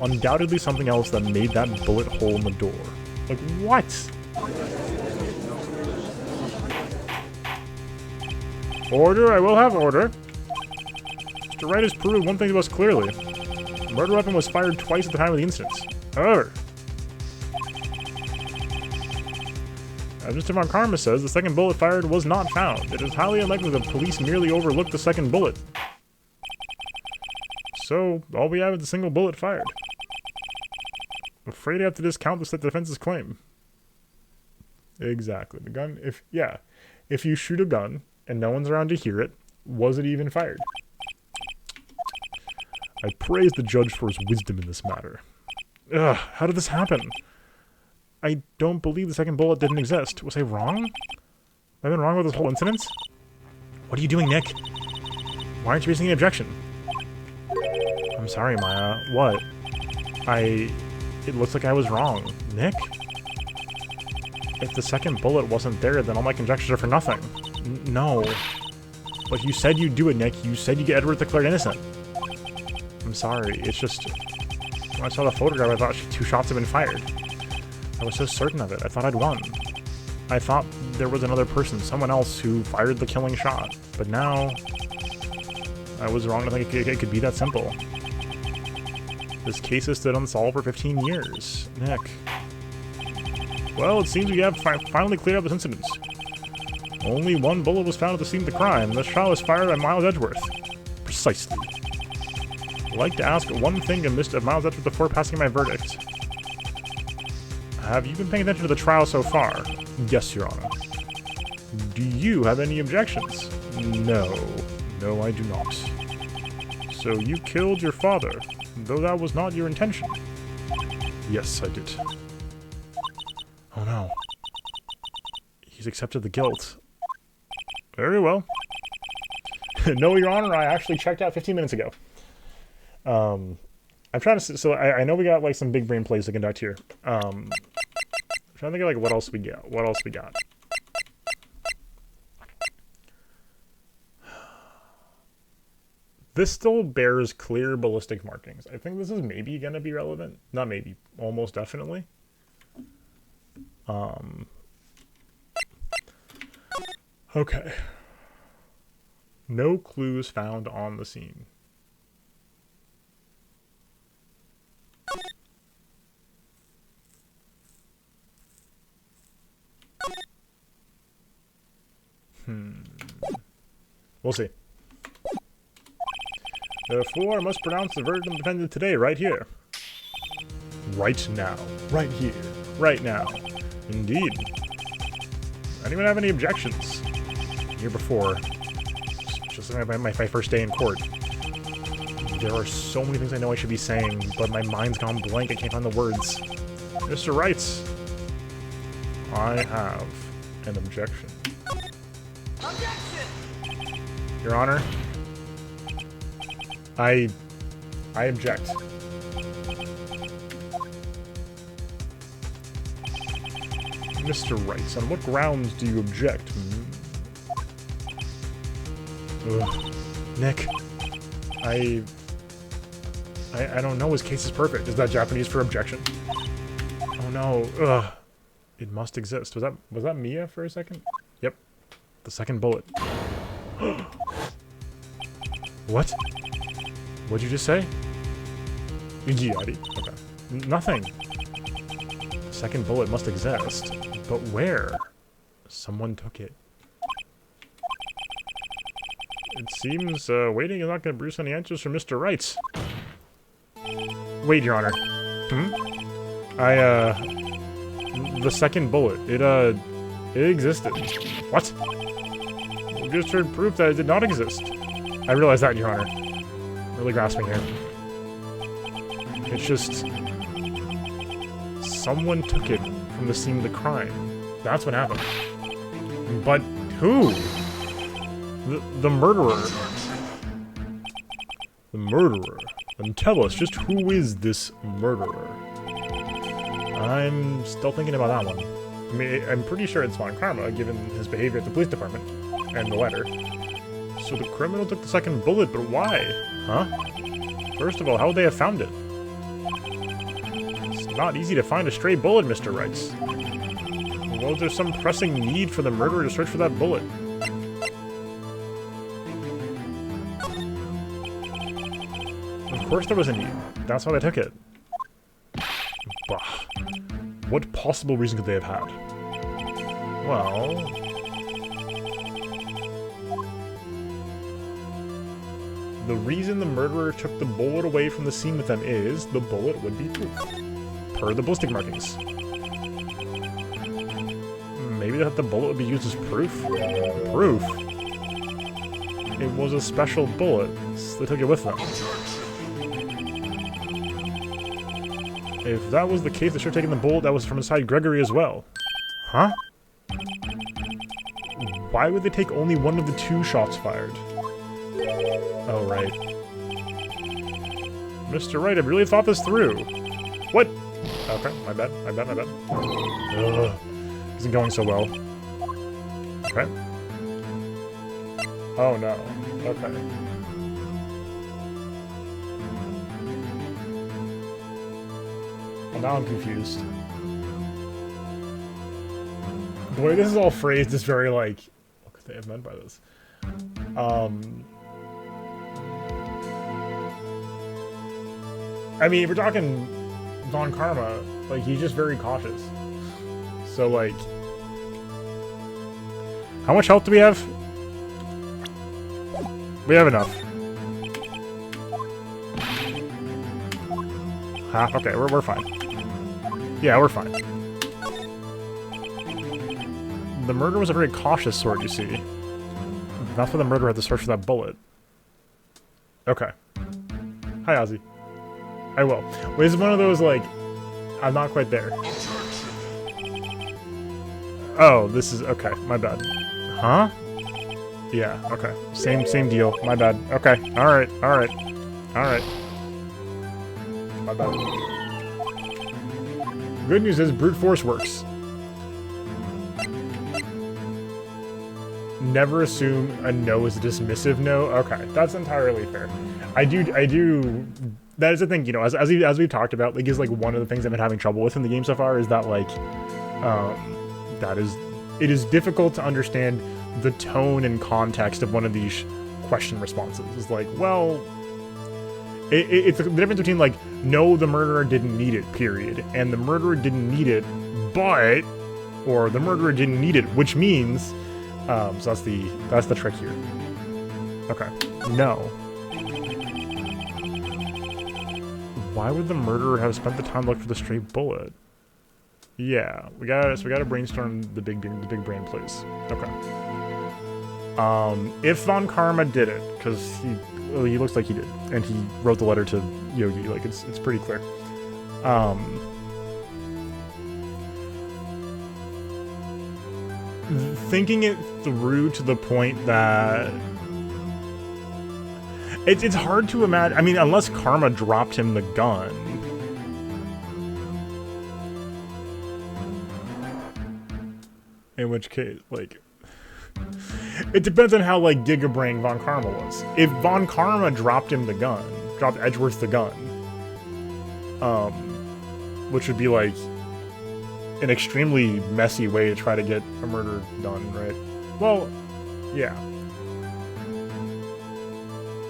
Undoubtedly something else that made that bullet hole in the door. Like, what? Order, I will have order. Mr. Wright has proven one thing to us clearly. The murder weapon was fired twice at the time of the incidents. However, as Mr. Von Karma says, the second bullet fired was not found. It is highly unlikely the police merely overlooked the second bullet. So, all we have is a single bullet fired. I'm afraid I have to discount the defense's claim. Exactly. The gun, if you shoot a gun and no one's around to hear it, was it even fired? I praise the judge for his wisdom in this matter. Ugh, how did this happen? I don't believe the second bullet didn't exist. Was I wrong? Have I been wrong with this whole incident? What are you doing, Nick? Why aren't you raising any objection? I'm sorry, Maya. What? It looks like I was wrong. Nick? If the second bullet wasn't there, then all my conjectures are for nothing. No. But you said you'd do it, Nick. You said you'd get Edward declared innocent. I'm sorry. It's just... When I saw the photograph, I thought 2 shots had been fired. I was so certain of it. I thought I'd won. I thought there was another person, someone else, who fired the killing shot. But now... I was wrong to think it could be that simple. This case has stood unsolved for 15 years. Nick. Well, it seems we have finally cleared up this incident. Only one bullet was found at the scene of the crime. The shot was fired by Miles Edgeworth. Precisely. I'd like to ask one thing of Miles Edgeworth before passing my verdict. Have you been paying attention to the trial so far? Yes, Your Honor. Do you have any objections? No. No, I do not. So you killed your father, though that was not your intention? Yes, I did. Oh no. He's accepted the guilt. Very well. No, Your Honor, I actually checked out 15 minutes ago. I'm trying to... So I know we got, like, some big brain plays to conduct here. I'm trying to think of, like, what else we got. What else we got? This still bears clear ballistic markings. I think this is maybe going to be relevant. Not maybe. Almost definitely. Okay. No clues found on the scene. We'll see. Therefore, I must pronounce the verdict of the defendant today, right here. Right now. Right here. Right now. Indeed. Anyone have any objections? Here before. Just like my first day in court. There are so many things I know I should be saying, but my mind's gone blank. I can't find the words. Mr. Wright. I have an objection. Objection! Your Honor. I object. Mr. Wright, on what grounds do you object? Ugh. Nick. I don't know. His case is perfect. Is that Japanese for objection? Oh no. Ugh. It must exist. Was that Mia for a second? Yep. The second bullet. What? What'd you just say? Yadi. Okay. Nothing. The second bullet must exist. But where? Someone took it. It seems waiting is not going to produce any answers from Mr. Wright. Wait, Your Honor. The second bullet. It existed. What? We just heard proof that it did not exist. I realize that, Your Honor. Really grasping here. It's just... someone took it from the scene of the crime. That's what happened. But who? The murderer. The murderer. And tell us, just who is this murderer? I'm still thinking about that one. I mean, I'm pretty sure it's Von Karma, given his behavior at the police department and the letter. So the criminal took the second bullet, but why? Huh? First of all, how would they have found it? It's not easy to find a stray bullet, Mr. Wright. Well, there's some pressing need for the murderer to search for that bullet. Of course there was a need. That's why they took it. Bah. What possible reason could they have had? Well... the reason the murderer took the bullet away from the scene with them is the bullet would be proof. Per the ballistic markings. Maybe they thought the bullet would be used as proof? Proof? It was a special bullet, so they took it with them. If that was the case, they should have taken the bullet that was from inside Gregory as well. Huh? Why would they take only one of the 2 shots fired? Oh, right. Mr. Wright, I really thought this through. What? Okay, my bad. Ugh. Isn't going so well. Okay. Oh, no. Okay. Well, now I'm confused. The way this is all phrased is very, like... what could they have meant by this? I mean, if we're talking Von Karma, like, he's just very cautious. So, like... how much health do we have? We have enough. Half? Okay, we're fine. Yeah, we're fine. The murderer was a very cautious sort, you see. That's why the murderer had to search for that bullet. Okay. Hi, Ozzy. I will. Well, this is one of those, like... I'm not quite there. Oh, this is... okay, my bad. Huh? Yeah, okay. Same deal. My bad. Okay, alright. My bad. Good news is brute force works. Never assume a no is a dismissive no. Okay, that's entirely fair. I do. That is the thing, you know, as we've talked about, like, is like one of the things I've been having trouble with in the game so far is that, like, it is difficult to understand the tone and context of one of these question responses. It's like, well, it's the difference between, like, no, the murderer didn't need it, period, and the murderer didn't need it, but, or the murderer didn't need it, which means, so that's the trick here. Okay, no. Why would the murderer have spent the time to look for the stray bullet? Yeah, we gotta brainstorm the big brain plays. Okay. If Von Karma did it, because he looks like he did, and he wrote the letter to Yogi, like it's pretty clear. Thinking it through to the point that it's hard to imagine. I mean, unless Karma dropped him the gun. In which case, like, it depends on how, like, Gigabrain Von Karma was. If Von Karma dropped him the gun, dropped Edgeworth the gun, which would be, like, an extremely messy way to try to get a murder done, right? Well, yeah.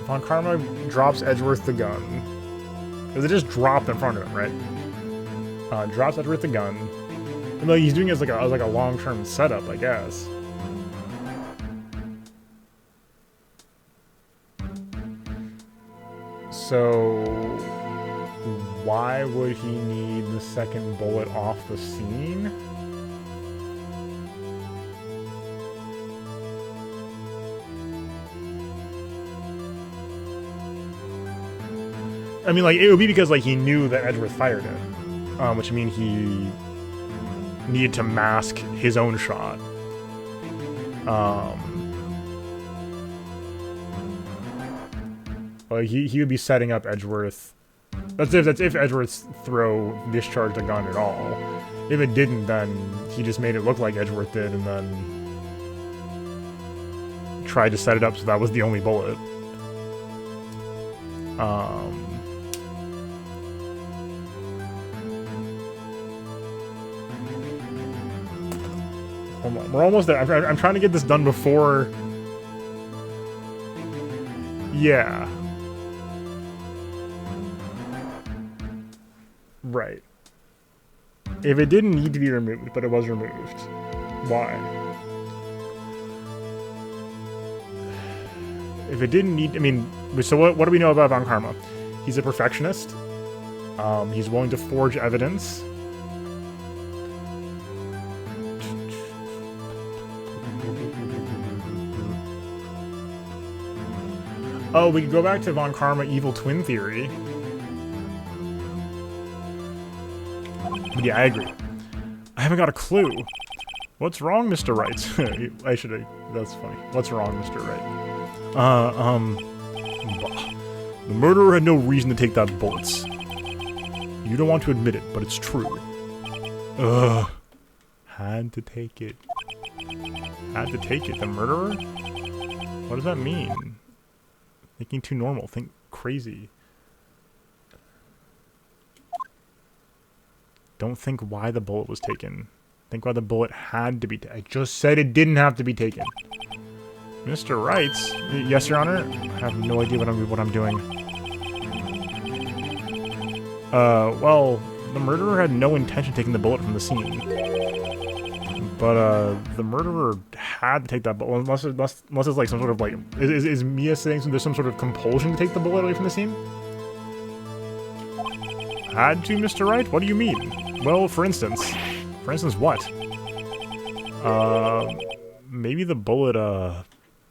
Von Karma drops Edgeworth the gun. Because it just dropped in front of him, right? Drops Edgeworth the gun. And, like, he's doing it as like a long-term setup, I guess. So why would he need the second bullet off the scene? I mean, like, it would be because, like, he knew that Edgeworth fired it, which means he needed to mask his own shot. Like, he would be setting up Edgeworth. That's if Edgeworth discharged a gun at all. If it didn't, then he just made it look like Edgeworth did, and then tried to set it up so that was the only bullet. Hold on, we're almost there. I'm trying to get this done before... Yeah. Right. If it didn't need to be removed, but it was removed, why? If it didn't need... I mean, so what do we know about Von Karma? He's a perfectionist. He's willing to forge evidence. Oh, we could go back to Von Karma evil twin theory. But yeah, I agree. I haven't got a clue. What's wrong, Mr. Wright? I should have... That's funny. What's wrong, Mr. Wright? The murderer had no reason to take that bullets. You don't want to admit it, but it's true. Had to take it. Had to take it. The murderer? What does that mean? Thinking too normal. Think crazy. Don't think why the bullet was taken. Think why the bullet had to be taken. I just said it didn't have to be taken. Mr. Wright? Yes, Your Honor? I have no idea what I'm doing. Well, the murderer had no intention of taking the bullet from the scene. But, the murderer had to take that bullet, unless it's like some sort of, like... Is Mia saying there's some sort of compulsion to take the bullet away from the scene? Had to, Mr. Wright? What do you mean? Well, for instance. For instance, what? Maybe the bullet,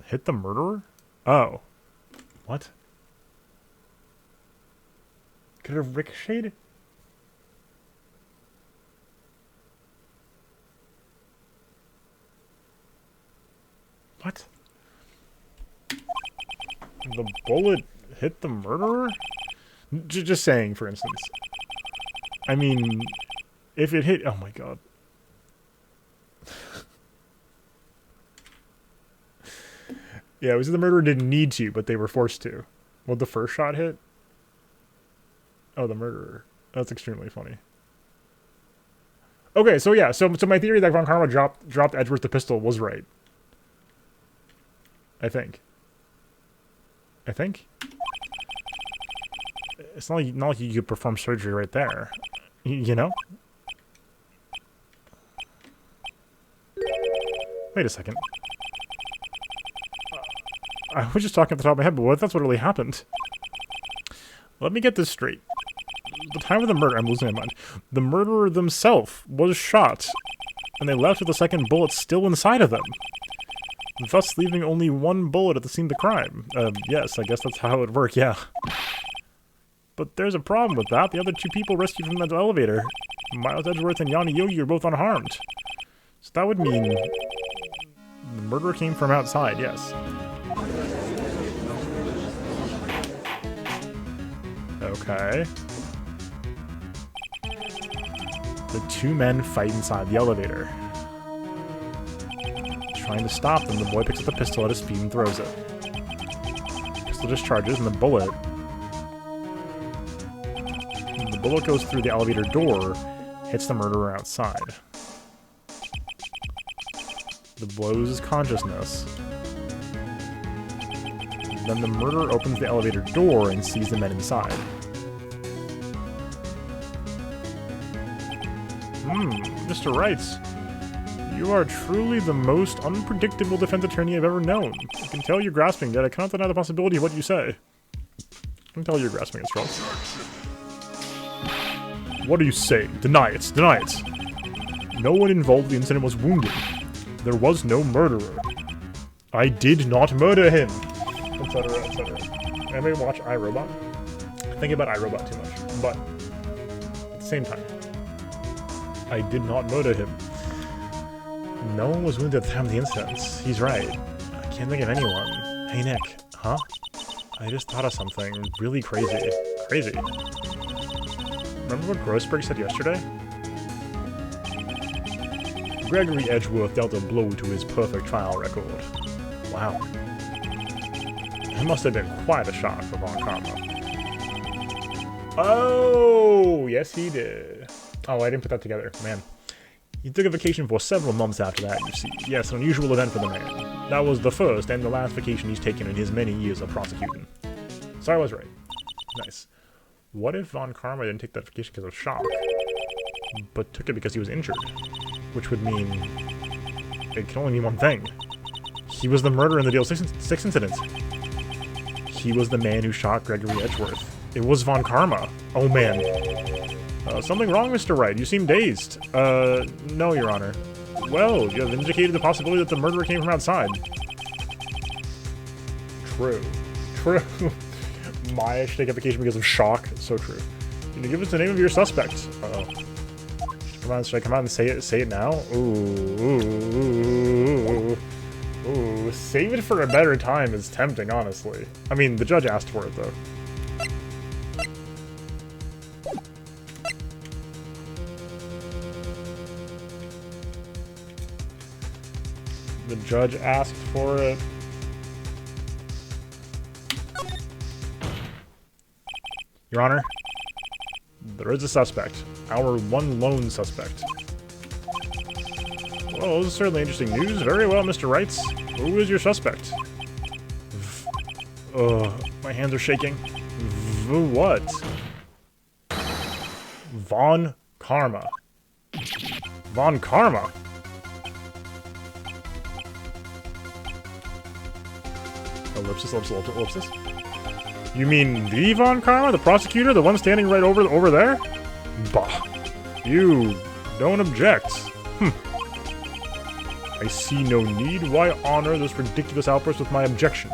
hit the murderer? Oh. What? Could it have ricocheted? What? The bullet hit the murderer? Just saying, for instance. I mean, if it hit... Oh my god. Yeah, it was the murderer didn't need to, but they were forced to. Would the first shot hit? Oh, the murderer. That's extremely funny. Okay, so yeah, so my theory that Von Karma dropped Edgeworth the pistol was right. I think. It's not like you could perform surgery right there. You know? Wait a second. I was just talking at the top of my head, but what if that's what really happened? Let me get this straight. The time of the murder, I'm losing my mind. The murderer themselves was shot, and they left with the second bullet still inside of them, thus leaving only one bullet at the scene of the crime. Yes, I guess that's how it would work, yeah. But there's a problem with that. The other two people rescued from that elevator, Miles Edgeworth and Yanni Yogi, are both unharmed. So that would mean the murderer came from outside, yes. Okay. The two men fight inside the elevator. Trying to stop them, the boy picks up the pistol at his feet and throws it. Pistol discharges, and the bullet goes through the elevator door, hits the murderer outside. The blow loses consciousness. Then the murderer opens the elevator door and sees the men inside. Mr. Wright, you are truly the most unpredictable defense attorney I've ever known. I can tell you're grasping, yet I cannot deny the possibility of what you say. I can tell you're grasping at straws. What are you saying? Deny it. Deny it. No one involved in the incident was wounded. There was no murderer. I did not murder him. Etc., etc. Anybody watch iRobot? I think about iRobot too much, but at the same time, I did not murder him. No one was wounded at the time of the incident. He's right. I can't think of anyone. Hey Nick, huh? I just thought of something really crazy. Crazy. Remember what Grossberg said yesterday? Gregory Edgeworth dealt a blow to his perfect trial record. Wow. It must have been quite a shock for Von Karma. Oh, yes he did. Oh, I didn't put that together, man. He took a vacation for several months after that, you see. Yes, an unusual event for the man. That was the first and the last vacation he's taken in his many years of prosecuting. So I was right. Nice. What if Von Karma didn't take that vacation because of shock, but took it because he was injured? Which would mean... it can only mean one thing. He was the murderer in the Deal 6 incident. He was the man who shot Gregory Edgeworth. It was Von Karma. Oh man. Something wrong, Mr. Wright? You seem dazed. No, Your Honor. Well, you have indicated the possibility that the murderer came from outside. True. True. Maya should take a vacation because of shock. So true. Can you give us the name of your suspect? Uh-oh. Come on, should I come out and say it? Say it now? Ooh. Save it for a better time is tempting, honestly. I mean, the judge asked for it, though. The judge asked for it. Your Honor, there is a suspect. Our one lone suspect. Well, this is certainly interesting news. Very well, Mr. Wright. Who is your suspect? My hands are shaking. What? Von Karma. Von Karma? Ellipsis, ellipsis, ellipsis. You mean the Von Karma? The prosecutor? The one standing right over there? Bah. You don't object. I see no need. Why honor this ridiculous outburst with my objection?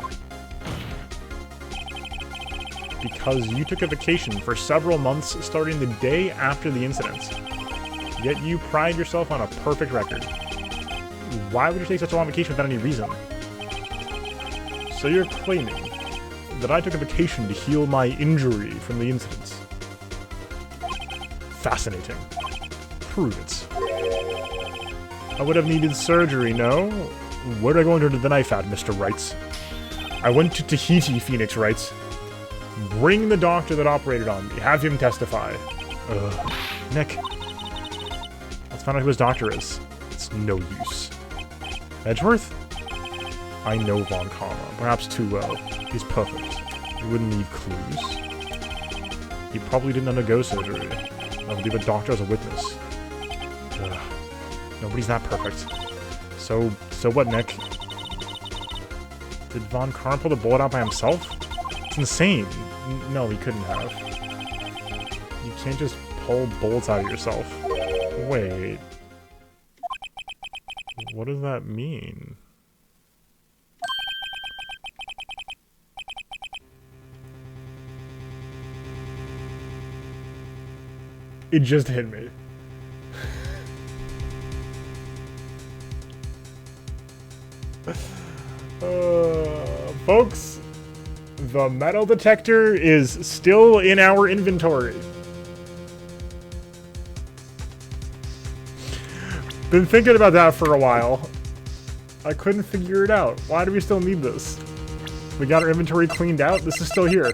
Because you took a vacation for several months starting the day after the incident. Yet you pride yourself on a perfect record. Why would you take such a long vacation without any reason? So you're claiming that I took a vacation to heal my injury from the incident. Fascinating. Prove it. I would have needed surgery, no? Where are I going to the knife at, Mr. Wright? I went to Tahiti, Phoenix Wright. Bring the doctor that operated on me. Have him testify. Nick. Let's find out who his doctor is. It's no use. Edgeworth? I know Von Karma. Perhaps too well. He's perfect. He wouldn't leave clues. He probably didn't undergo surgery. I'll leave a doctor as a witness. Ugh. Nobody's that perfect. So what, Nick? Did Von Karma pull the bullet out by himself? It's insane. No, he couldn't have. You can't just pull bullets out of yourself. Wait. What does that mean? It just hit me. Folks, the metal detector is still in our inventory. Been thinking about that for a while. I couldn't figure it out. Why do we still need this? We got our inventory cleaned out. This is still here.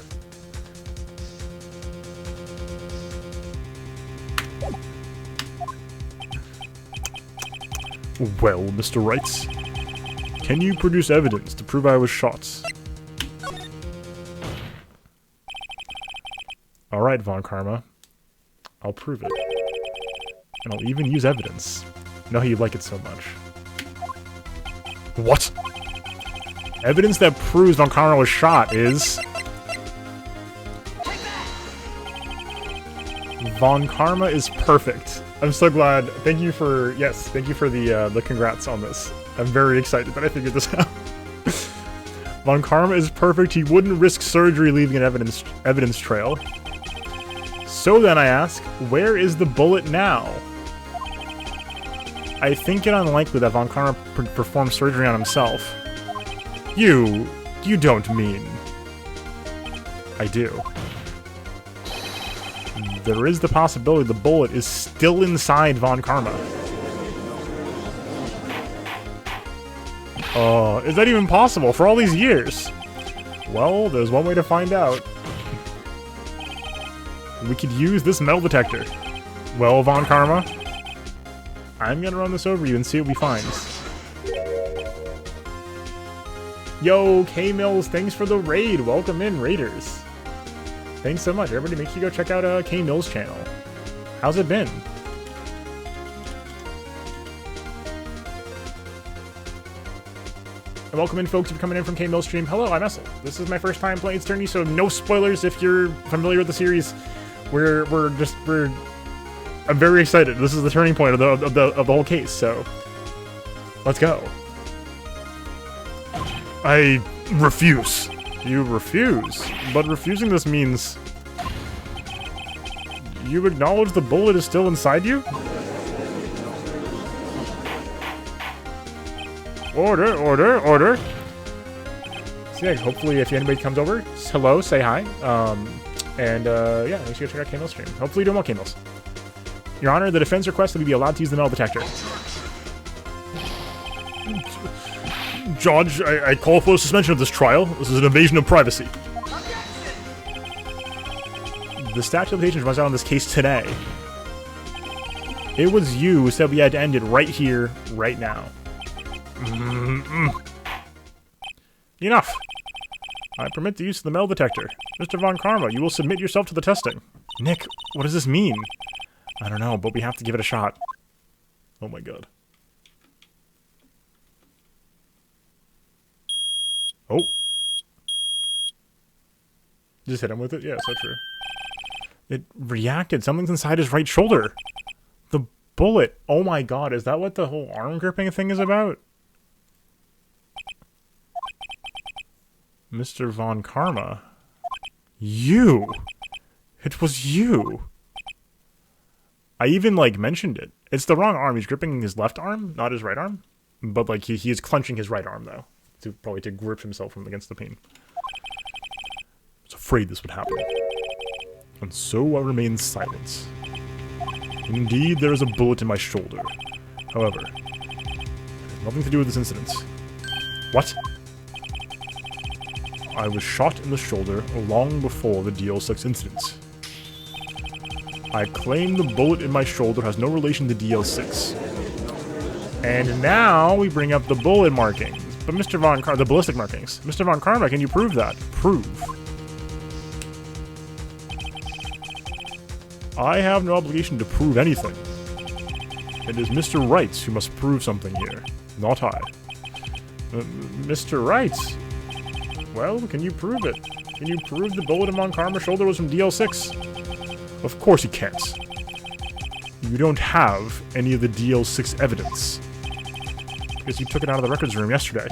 Well, Mr. Wright, can you produce evidence to prove I was shot? Alright, Von Karma. I'll prove it. And I'll even use evidence. I know how you like it so much. What? Evidence that proves Von Karma was shot is... Von Karma is perfect. I'm so glad. Thank you for... Yes, thank you for the congrats on this. I'm very excited that I figured this out. Von Karma is perfect. He wouldn't risk surgery leaving an evidence trail. So then I ask, where is the bullet now? I think it unlikely that Von Karma performed surgery on himself. You don't mean... I do. There is the possibility the bullet is still inside Von Karma. Is that even possible for all these years? Well, there's one way to find out. We could use this metal detector. Well, Von Karma, I'm gonna run this over you and see what we find. Yo, K-Mills, thanks for the raid. Welcome in, Raiders. Thanks so much. Everybody, make sure you go check out K-Mills' channel. How's it been? And welcome in, folks, if you're coming in from K-Mills stream. Hello, I'm Essel. This is my first time playing Tourney, so no spoilers if you're familiar with the series. I'm very excited. This is the turning point of the whole case, so let's go. I refuse. You refuse? But refusing this means you acknowledge the bullet is still inside you? Order, order, order. So yeah, hopefully if anybody comes over, hello, say hi. Yeah, make sure you check out K-Mills' stream. Hopefully you do more K-Mills. Your Honor, the defense requests that we be allowed to use the metal detector. Judge, I call for a suspension of this trial. This is an invasion of privacy. The statute of limitations runs out on this case today. It was you who said we had to end it right here, right now. Enough! I permit the use of the metal detector. Mr. Von Karma, you will submit yourself to the testing. Nick, what does this mean? I don't know, but we have to give it a shot. Oh my god. Oh. Just hit him with it? Yeah, so true. It reacted. Something's inside his right shoulder. The bullet. Oh my god, is that what the whole arm gripping thing is about? Mr. Von Karma. You! It was you! I even, like, mentioned it. It's the wrong arm. He's gripping his left arm, not his right arm. But, like, he is clenching his right arm, though. Probably to grip himself from against the pain. I was afraid this would happen. And so I remained silent. Indeed, there is a bullet in my shoulder. However, it has nothing to do with this incident. What? I was shot in the shoulder long before the DL6 incident. I claim the bullet in my shoulder has no relation to DL6. And now we bring up the bullet markings. But Mr. Von Karma, the ballistic markings. Mr. Von Karma, can you prove that? Prove. I have no obligation to prove anything. It is Mr. Wright who must prove something here, not I. Mr. Wright? Well, can you prove it? Can you prove the bullet in Von Karma's shoulder was from DL6? Of course you can't. You don't have any of the DL6 evidence. Because you took it out of the records room yesterday.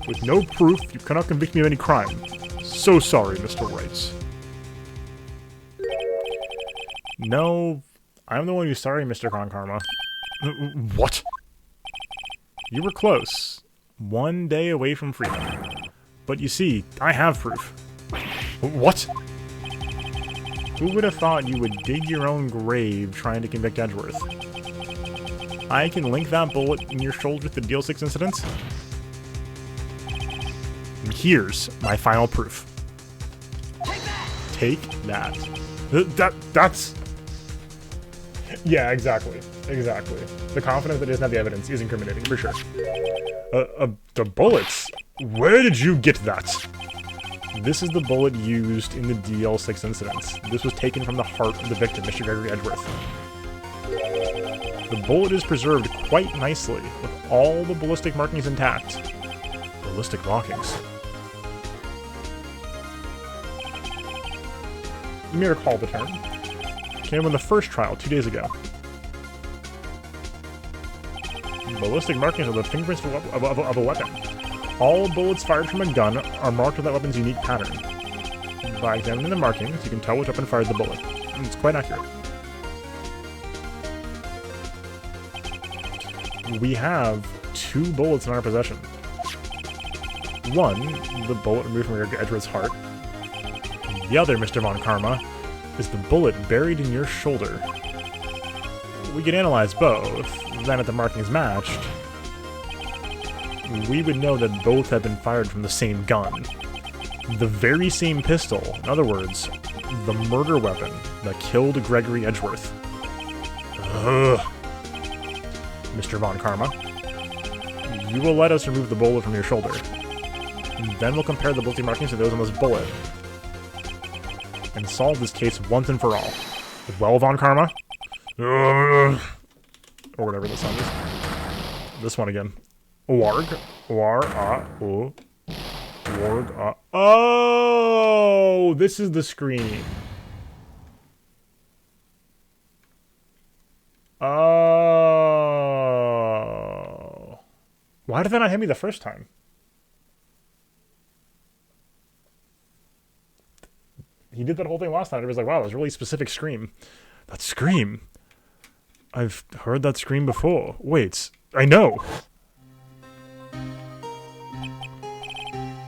With no proof, you cannot convict me of any crime. So sorry, Mr. Wright. No, I'm the one who's sorry, Mr. Von Karma. What? You were close. 1 day away from freedom. But you see, I have proof. What? Who would have thought you would dig your own grave trying to convict Edgeworth? I can link that bullet in your shoulder to the DL6 incident. And here's my final proof. Take that. That's... Yeah, exactly. Exactly. The confidence that he doesn't have the evidence is incriminating, for sure. The bullets? Where did you get that? This is the bullet used in the DL6 incident. This was taken from the heart of the victim, Mr. Gregory Edgeworth. The bullet is preserved quite nicely, with all the ballistic markings intact. Ballistic markings? You may recall the term. Came in the first trial 2 days ago. Ballistic markings are the fingerprints of a weapon. All bullets fired from a gun are marked with that weapon's unique pattern. By examining the markings, you can tell which weapon fired the bullet. And it's quite accurate. We have 2 bullets in our possession. One, the bullet removed from Edgeworth's heart. The other, Mr. Von Karma, is the bullet buried in your shoulder. we could analyze both. Then if the markings matched, we would know that both have been fired from the same gun. The very same pistol. In other words, the murder weapon that killed Gregory Edgeworth. Ugh. Mr. Von Karma, you will let us remove the bullet from your shoulder. Then we'll compare the ballistic markings to those on this bullet. And solve this case once and for all. Well, Von Karma? Or whatever this sound is. This one again. Warg. Warg. Oh! This is the screen. Oh. Why did that not hit me the first time? He did that whole thing last night. It was like, wow, that was a really specific scream. That scream? I've heard that scream before. Wait, I know.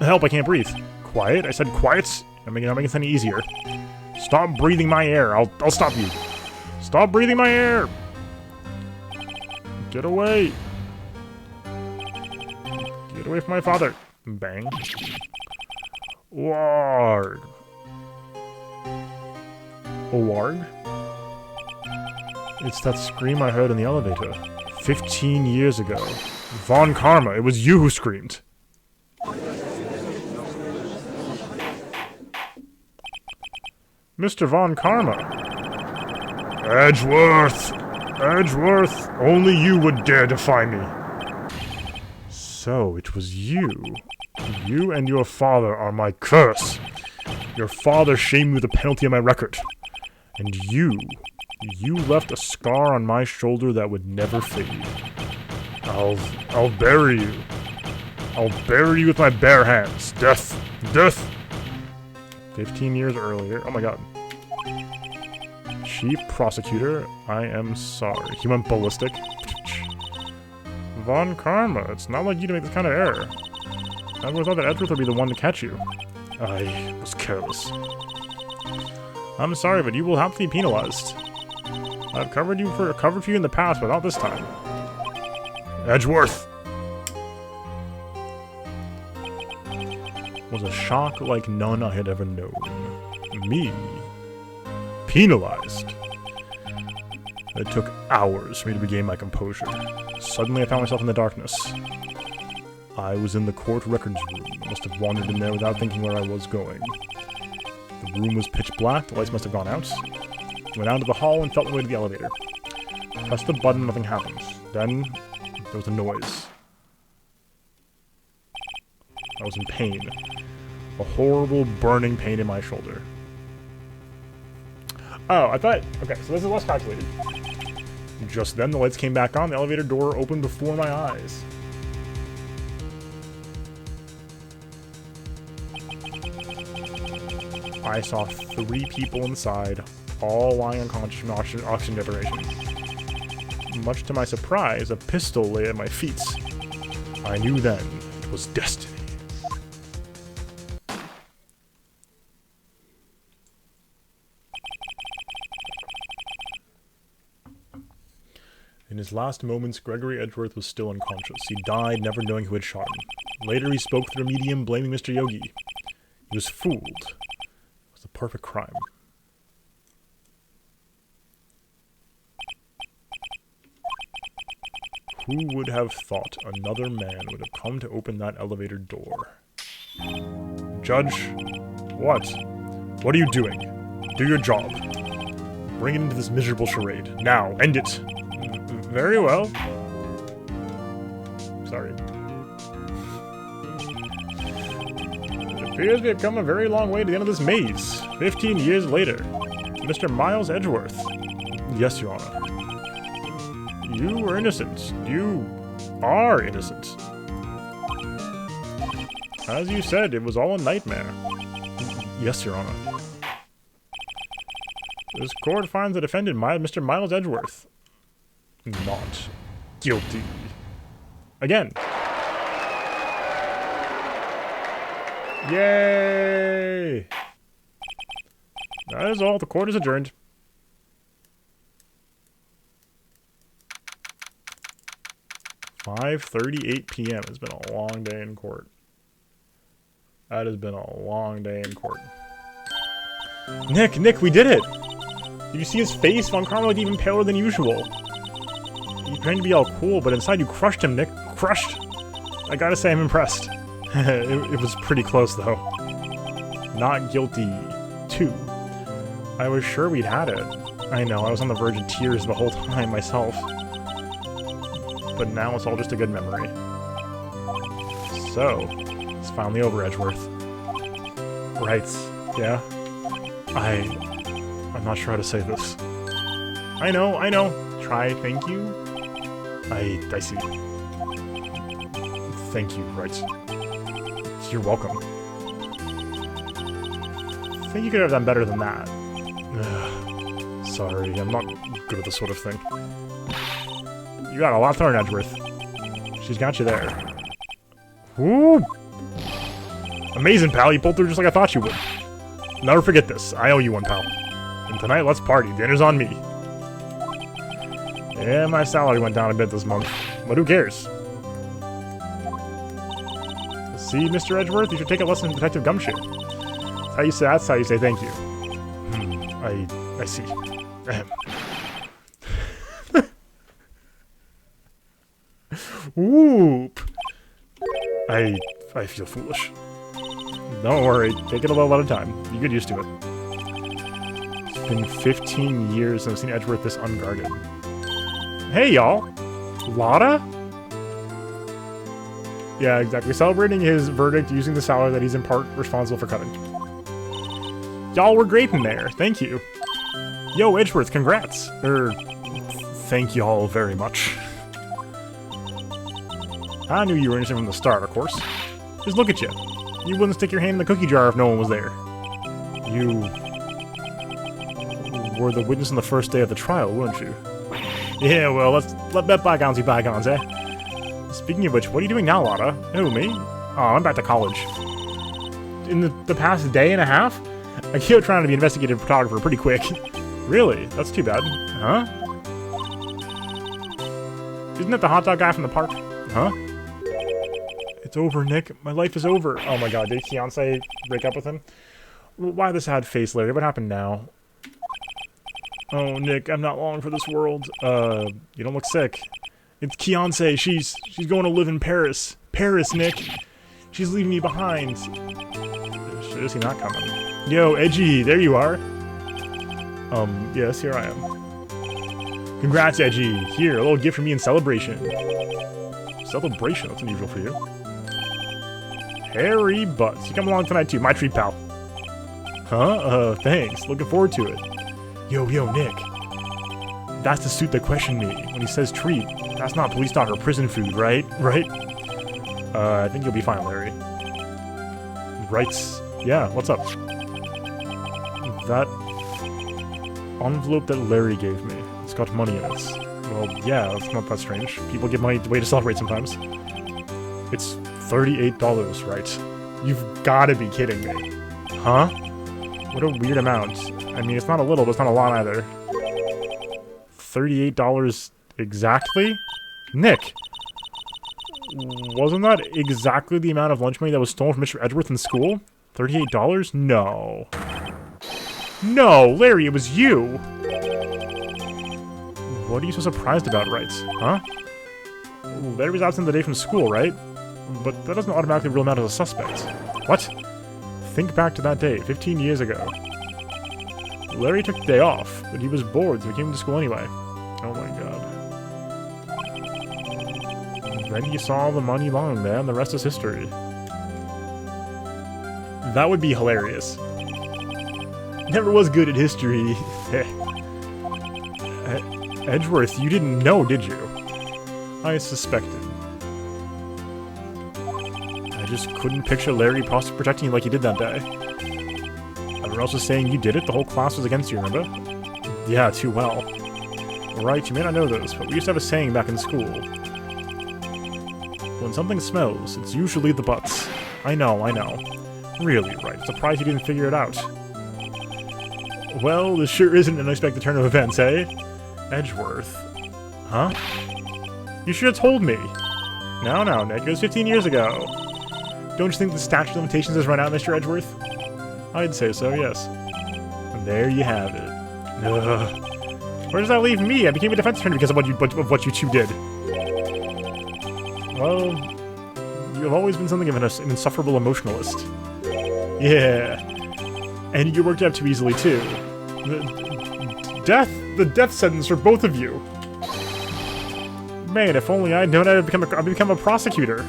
Help, I can't breathe. Quiet? I said quiet? I'm not making it any easier. Stop breathing my air. I'll stop you. Stop breathing my air! Get away! Get away from my father. Bang. Warg. Warg? It's that scream I heard in the elevator. 15 years ago. Von Karma, it was you who screamed. Mr. Von Karma. Edgeworth! Edgeworth! Only you would dare defy me. So, it was you. You and your father are my curse. Your father shamed me with the penalty of my record. And you left a scar on my shoulder that would never fade. I'll bury you. I'll bury you with my bare hands. Death! Death! 15 years earlier. Oh my god. Chief Prosecutor, I am sorry. He went ballistic. Von Karma, it's not like you to make this kind of error. I would have thought that Edgeworth would be the one to catch you. I was careless. I'm sorry, but you will have to be penalized. I've covered for you in the past, but not this time. Edgeworth! Was a shock like none I had ever known. Me? Penalized? It took hours for me to regain my composure. Suddenly I found myself in the darkness. I was in the court records room. I must have wandered in there without thinking where I was going. The room was pitch black, the lights must have gone out. I went out into the hall and felt my way to the elevator. Pressed the button, nothing happened. Then, there was a noise. I was in pain. A horrible, burning pain in my shoulder. Oh, I thought... Okay, so this is less calculated. Just then, the lights came back on, the elevator door opened before my eyes. I saw 3 people inside, all lying unconscious from oxygen deprivation. Much to my surprise, a pistol lay at my feet. I knew then it was destiny. In his last moments, Gregory Edgeworth was still unconscious. He died, never knowing who had shot him. Later, he spoke through a medium, blaming Mr. Yogi. He was fooled. It was the perfect crime. Who would have thought another man would have come to open that elevator door? Judge? What? What are you doing? Do your job. Bring it into this miserable charade. Now, end it! Very well. Sorry. It appears we have come a very long way to the end of this maze. 15 years later. Mr. Miles Edgeworth. Yes, Your Honor. You were innocent. You are innocent. As you said, it was all a nightmare. Yes, Your Honor. This court finds the defendant, Mr. Miles Edgeworth, not guilty. Again. Yay! That is all. The court is adjourned. 5:38 p.m. It's been a long day in court. That has been a long day in court. Nick, we did it! Did you see his face? Von Karma looked even paler than usual. You trying to be all cool, but inside you crushed him, Nick. Crushed! I gotta say, I'm impressed. it was pretty close, though. Not guilty. 2. I was sure we'd had it. I know, I was on the verge of tears the whole time myself. But now it's all just a good memory. So, it's finally over, Edgeworth. Right, yeah? I'm not sure how to say this. I know. Try thank you? I see. Thank you, Wright. You're welcome. I think you could have done better than that. Ugh. Sorry, I'm not good at this sort of thing. You got a lot to learn, Edgeworth. She's got you there. Woo! Amazing, pal. You pulled through just like I thought you would. Never forget this. I owe you one, pal. And tonight, let's party. Dinner's on me. Yeah, my salary went down a bit this month. But who cares? See, Mr. Edgeworth? You should take a lesson in Detective Gumshoe. That's how you say thank you. I see. Whoop! I feel foolish. Don't worry, take it a little at a time. You get used to it. It's been 15 years since I've seen Edgeworth this unguarded. Hey, y'all! Lotta? Yeah, exactly. Celebrating his verdict using the salary that he's in part responsible for cutting. Y'all were great in there. Thank you. Yo, Edgeworth, congrats. Thank y'all very much. I knew you were innocent from the start, of course. Just look at you. You wouldn't stick your hand in the cookie jar if no one was there. You were the witness on the first day of the trial, weren't you? Yeah, well, let bygones be bygones, eh? Speaking of which, what are you doing now, Lotta? Who, me? Oh, I'm back to college. In the past day and a half? I keep trying to be investigative photographer pretty quick. Really? That's too bad. Huh? Isn't that the hot dog guy from the park? Huh? It's over, Nick. My life is over. Oh my god, did Fiancé break up with him? Why the sad face, Larry? What happened now? Oh, Nick, I'm not long for this world. You don't look sick. It's Fiancé. She's going to live in Paris. Paris, Nick. She's leaving me behind. Should have seen that coming. Yo, Edgy, there you are. Yes, here I am. Congrats, Edgy. Here, a little gift from me in celebration. Celebration? That's unusual for you. Harry Butts. You come along tonight too. My treat, pal. Huh? Thanks. Looking forward to it. Yo, Nick. That's the suit that questioned me. When he says treat, that's not police talk or prison food, right? Right? I think you'll be fine, Larry. Wright's... Yeah, what's up? That envelope that Larry gave me. It's got money in it. Well, yeah, that's not that strange. People give money away to celebrate sometimes. It's $38, right? You've gotta be kidding me. Huh? What a weird amount. I mean, it's not a little, but it's not a lot either. $38 exactly? Nick! Wasn't that exactly the amount of lunch money that was stolen from Mr. Edgeworth in school? $38? No. No, Larry, it was you! What are you so surprised about, Wright? Huh? Larry was absent the day from school, right? But that doesn't automatically rule him out as a suspect. What? Think back to that day, 15 years ago. Larry took the day off, but he was bored, so he came to school anyway. Oh my god. Then he saw the money lying there, and the rest is history. That would be hilarious. Never was good at history. Edgeworth, you didn't know, did you? I suspected. I just couldn't picture Larry protecting you like he did that day. Everyone else was saying you did it, the whole class was against you, remember? Yeah, too well. Alright, you may not know this, but we used to have a saying back in school. When something smells, it's usually the butts. I know. Really, Wright, surprised you didn't figure it out. Well, this sure isn't an unexpected turn of events, eh? Edgeworth. Huh? You should have told me. No, Nick. It was 15 years ago. Don't you think the statute of limitations has run out, Mr. Edgeworth? I'd say so, yes. And there you have it. Ugh. Where does that leave me? I became a defense attorney because of what you two did. Well, you have always been something of an insufferable emotionalist. Yeah. And you worked it up too easily, too. The death sentence for both of you. Man, if only I'd known I'd become a prosecutor.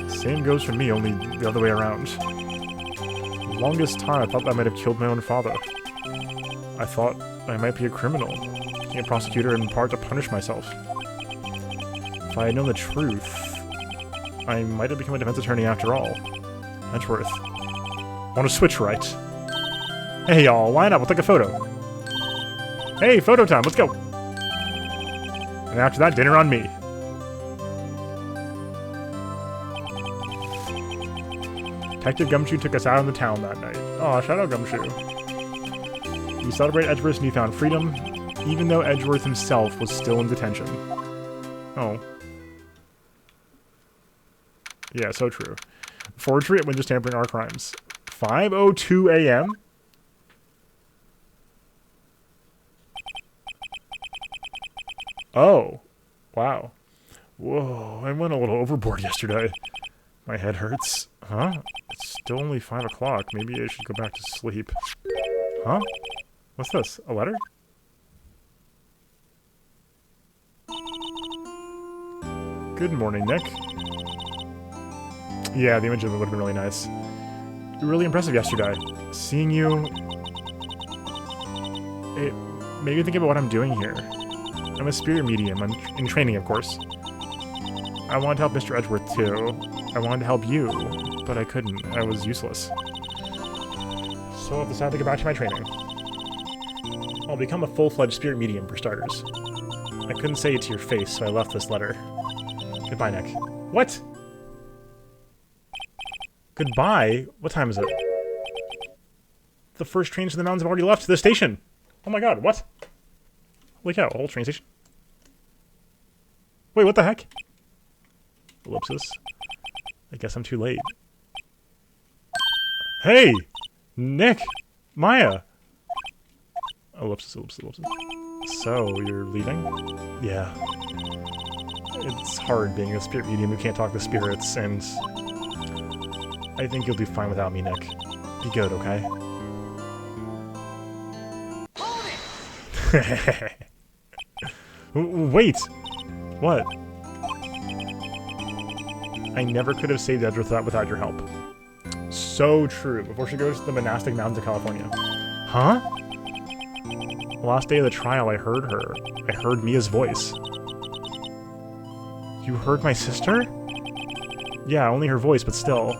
Same goes for me, only the other way around. The longest time I thought I might have killed my own father. I thought I might be a criminal, being a prosecutor in part to punish myself. If I had known the truth, I might have become a defense attorney after all. Edgeworth. Want to switch, right? Hey y'all, line up, we'll take a photo. Hey, photo time, let's go! And after that, dinner on me. Detective Gumshoe took us out in the town that night. Aw, shout out Gumshoe. We celebrate Edgeworth's newfound freedom, even though Edgeworth himself was still in detention. Oh. Yeah, so true. Forgery at window tampering are crimes. 5:02 a.m.? Oh. Wow. Whoa, I went a little overboard yesterday. My head hurts. Huh? It's still only 5 o'clock. Maybe I should go back to sleep. Huh? What's this? A letter? Good morning, Nick. Yeah, the image of it would have been really nice. You were really impressive yesterday. Seeing you... it made me think about what I'm doing here. I'm a spirit medium. I'm in training, of course. I wanted to help Mr. Edgeworth, too. I wanted to help you, but I couldn't. I was useless. So I've decided to get back to my training. I'll become a full-fledged spirit medium, for starters. I couldn't say it to your face, so I left this letter. Goodbye, Nick. What? Goodbye? What time is it? The first trains to the mountains have already left the station. Oh my god, what? Holy cow, a whole train station? Wait, what the heck? Ellipsis. I guess I'm too late. Hey! Nick! Maya! Ellipsis, ellipsis, ellipsis. So, you're leaving? Yeah. It's hard being a spirit medium who can't talk to spirits, and... I think you'll do fine without me, Nick. Be good, okay? Wait! What? I never could have saved Edgeworth without your help. So true. Before she goes to the monastic mountains of California. Huh? The last day of the trial, I heard her. I heard Mia's voice. You heard my sister? Yeah, only her voice, but still.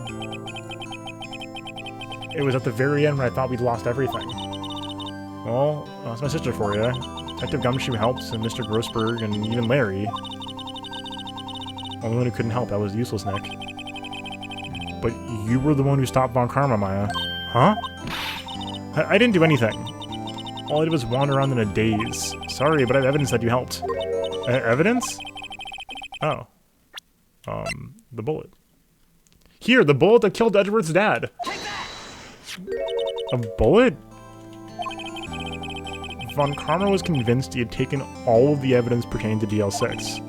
It was at the very end when I thought we'd lost everything. Well, that's my sister for you. Detective Gumshoe helped, and Mr. Grossberg, and even Larry. Only one who couldn't help, that was useless, Nick. But you were the one who stopped Von Karma, Maya. Huh? I didn't do anything. All I did was wander around in a daze. Sorry, but I have evidence that you helped. Evidence? Oh. The bullet. Here, the bullet that killed Edgeworth's dad. A bullet? Von Karma was convinced he had taken all of the evidence pertaining to DL6.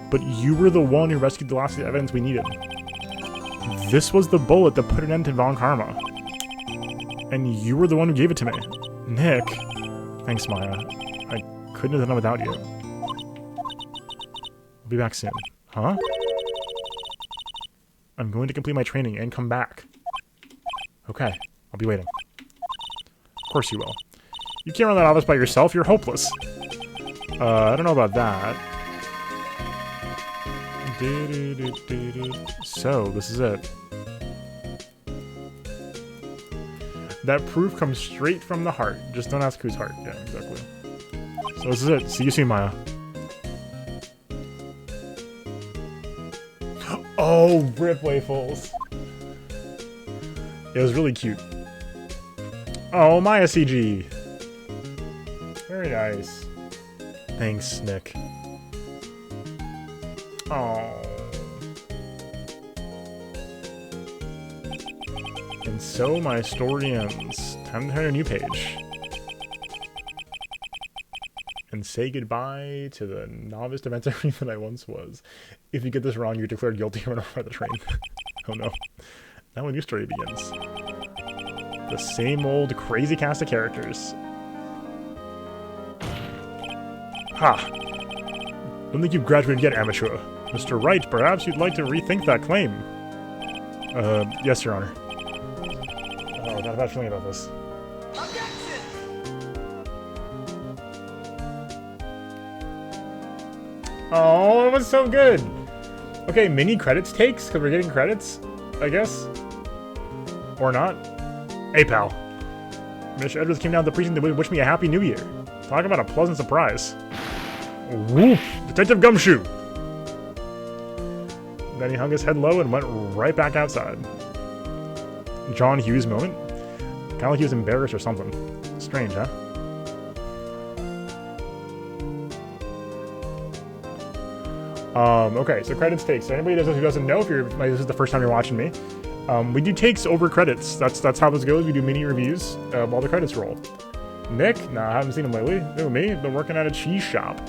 But you were the one who rescued the last of the evidence we needed. This was the bullet that put an end to Von Karma. And you were the one who gave it to me. Nick. Thanks, Maya. I couldn't have done it without you. I'll be back soon. Huh? I'm going to complete my training and come back. Okay. I'll be waiting. Of course you will. You can't run that office by yourself. You're hopeless. I don't know about that. So, this is it. That proof comes straight from the heart. Just don't ask whose heart. Yeah, exactly. So this is it. See you soon, Maya. Oh, rip waffles. It was really cute. Oh, Maya CG. Very nice. Thanks, Nick. Oh. And so my story ends. Time to turn a new page. And say goodbye to the novice defensory that I once was. If you get this wrong, you're declared guilty and run off by the train. Oh no. Now a new story begins. The same old crazy cast of characters. Ha! Don't think you've graduated yet, amateur. Mr. Wright, perhaps you'd like to rethink that claim. Yes, Your Honor. Oh, I got a bad feeling about this. Oh, it was so good! Okay, mini credits takes, because we're getting credits, I guess. Or not. Hey, pal. Mr. Edwards came down to the precinct to wish me a happy new year. Talk about a pleasant surprise. Woof! Detective Gumshoe! Then he hung his head low and went right back outside. John Hughes moment? Kinda like he was embarrassed or something. Strange, huh? Okay, so credits takes. So anybody who doesn't know, if this is the first time you're watching me, we do takes over credits. That's how this goes. We do mini reviews while the credits roll. Nick? Nah, I haven't seen him lately. Who, me? Been working at a cheese shop.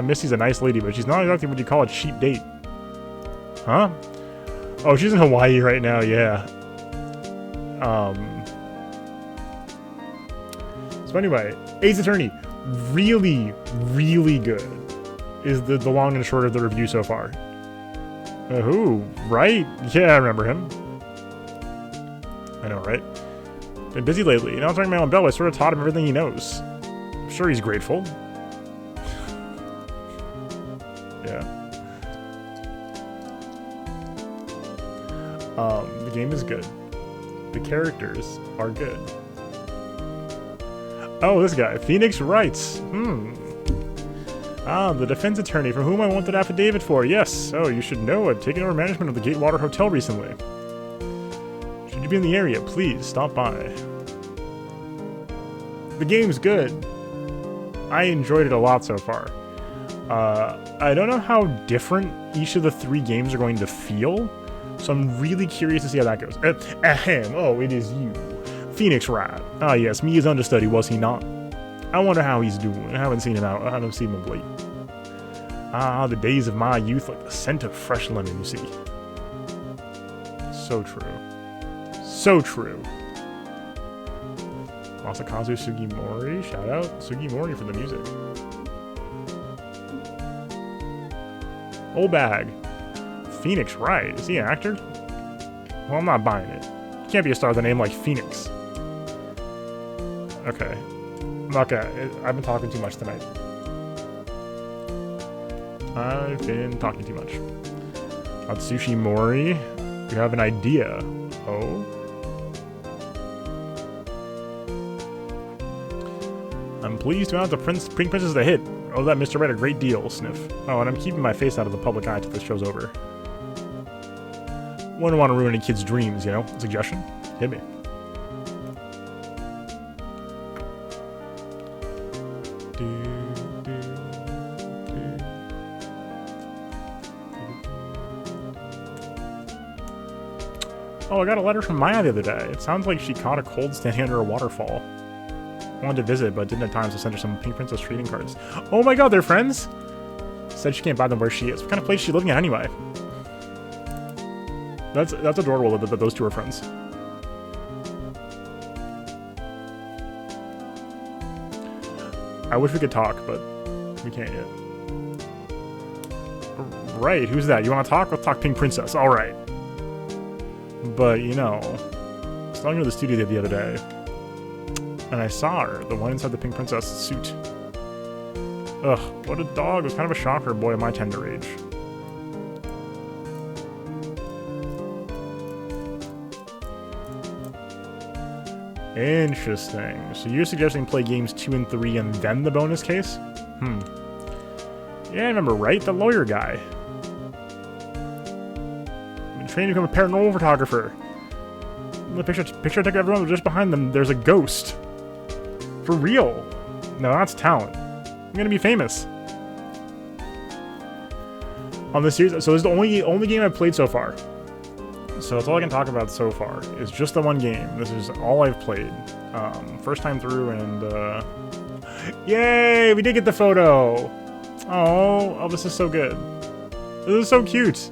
Missy's a nice lady, but she's not exactly what you call a cheap date. Huh? Oh, she's in Hawaii right now, yeah. So anyway, Ace Attorney, really, really good. Is the long and short of the review so far. Who? Wright? Yeah, I remember him. I know, right? Been busy lately. Now I'm talking my own bell. I sort of taught him everything he knows. I'm sure he's grateful. Yeah. The game is good. The characters are good. Oh, this guy. Phoenix Wrights. Ah, the defense attorney for whom I wanted affidavit for. Yes. Oh, you should know I've taken over management of the Gatewater Hotel recently. Should you be in the area, please stop by. The game's good. I enjoyed it a lot so far. I don't know how different each of the 3 games are going to feel, so I'm really curious to see how that goes. Ahem. Oh, it is you. Phoenix Wright. Ah, yes, me his understudy, was he not? I wonder how he's doing. I haven't seen him out. I haven't seen him of late. Ah, the days of my youth, like the scent of fresh lemon, you see. So true. So true. Masakazu Sugimori, shout out Sugimori for the music. Old bag. Phoenix Wright. Is he an actor? Well, I'm not buying it. You can't be a star with a name like Phoenix. Okay. Okay, I've been talking too much tonight. I've been talking too much. Atsushi Mori, you have an idea. Oh? I'm pleased to announce the Pink Princess is a hit. Oh, that Mr. Wright a great deal, sniff. Oh, and I'm keeping my face out of the public eye till this show's over. Wouldn't want to ruin any kid's dreams, you know? Suggestion? Hit me. Oh, I got a letter from Maya the other day. It sounds like she caught a cold standing under a waterfall. Wanted to visit, but didn't have time to send her some Pink Princess trading cards. Oh my god, they're friends? Said she can't buy them where she is. What kind of place is she living at anyway? That's adorable that those two are friends. I wish we could talk, but we can't yet. Right, who's that? You want to talk? Let's talk Pink Princess. Alright. But, you know, I was talking to the studio the other day, and I saw her, the one inside the Pink Princess suit. Ugh, what a dog. It was kind of a shock for a boy of my tender age. Interesting. So you're suggesting play games 2 and 3 and then the bonus case? Yeah, I remember, right? The lawyer guy. Trained to become a paranormal photographer. The picture I took of everyone just behind them, there's a ghost. For real. No, that's talent. I'm gonna be famous. On this series, so this is the only game I've played so far. So that's all I can talk about so far, is just the one game. This is all I've played. First time through, and yay! We did get the photo! Oh, this is so good. This is so cute!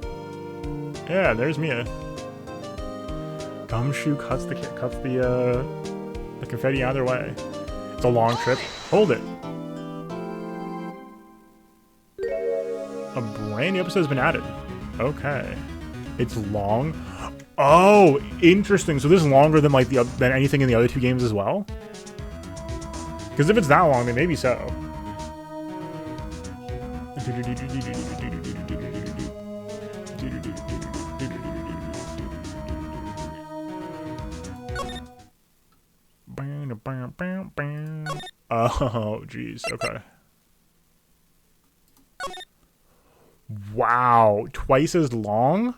Yeah, there's Mia. Gumshoe cuts the confetti out of their way. It's a long trip. Hold it! A brand new episode has been added. Okay. It's long. Oh, interesting. So this is longer than like than anything in the other two games as well? Because if it's that long, then maybe so. Oh, jeez. Okay. Wow. Twice as long?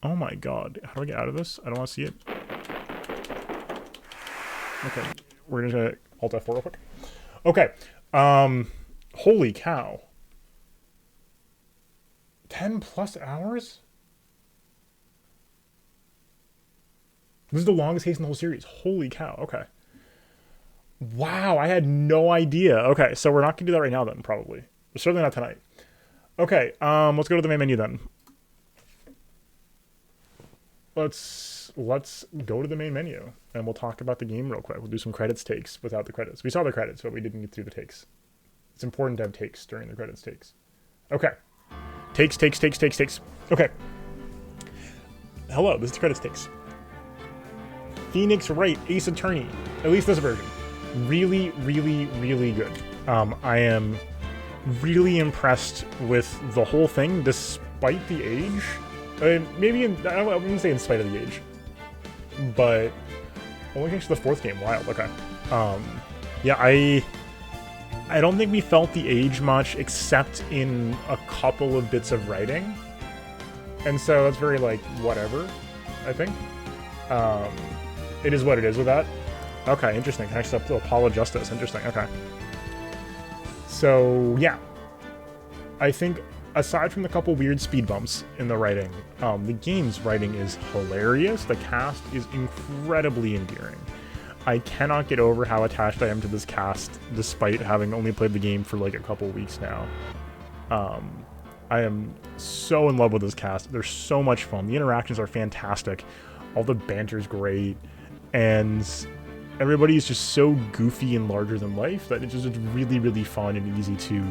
Oh my god. How do I get out of this? I don't want to see it. Okay. We're gonna Alt F4 real quick. Okay. Holy cow. 10 plus hours? This is the longest case in the whole series. Holy cow. Okay. Wow, I had no idea. Okay, so we're not gonna do that right now then, probably. Certainly not tonight. Okay, let's go to the main menu then. Let's go to the main menu, and we'll talk about the game real quick. We'll do some credits takes without the credits. We saw the credits, but we didn't get through the takes. It's important to have takes during the credits takes. Okay. Takes. Okay. Hello, this is the credits takes. Phoenix Wright, Ace Attorney. At least this version. Really, really, really good. I am really impressed with the whole thing, despite the age. Maybe I wouldn't say in spite of the age, but only thanks to the fourth game. Wild. Okay. Yeah, I don't think we felt the age much, except in a couple of bits of writing, and so that's very like whatever. I think. It is what it is with that. Okay, interesting. Next up, Apollo Justice. Interesting. Okay. So yeah, I think aside from the couple weird speed bumps in the writing, the game's writing is hilarious. The cast is incredibly endearing. I cannot get over how attached I am to this cast, despite having only played the game for like a couple weeks now. I am so in love with this cast. They're so much fun. The interactions are fantastic. All the banter's great, and everybody is just so goofy and larger than life that it's just really, really fun and easy to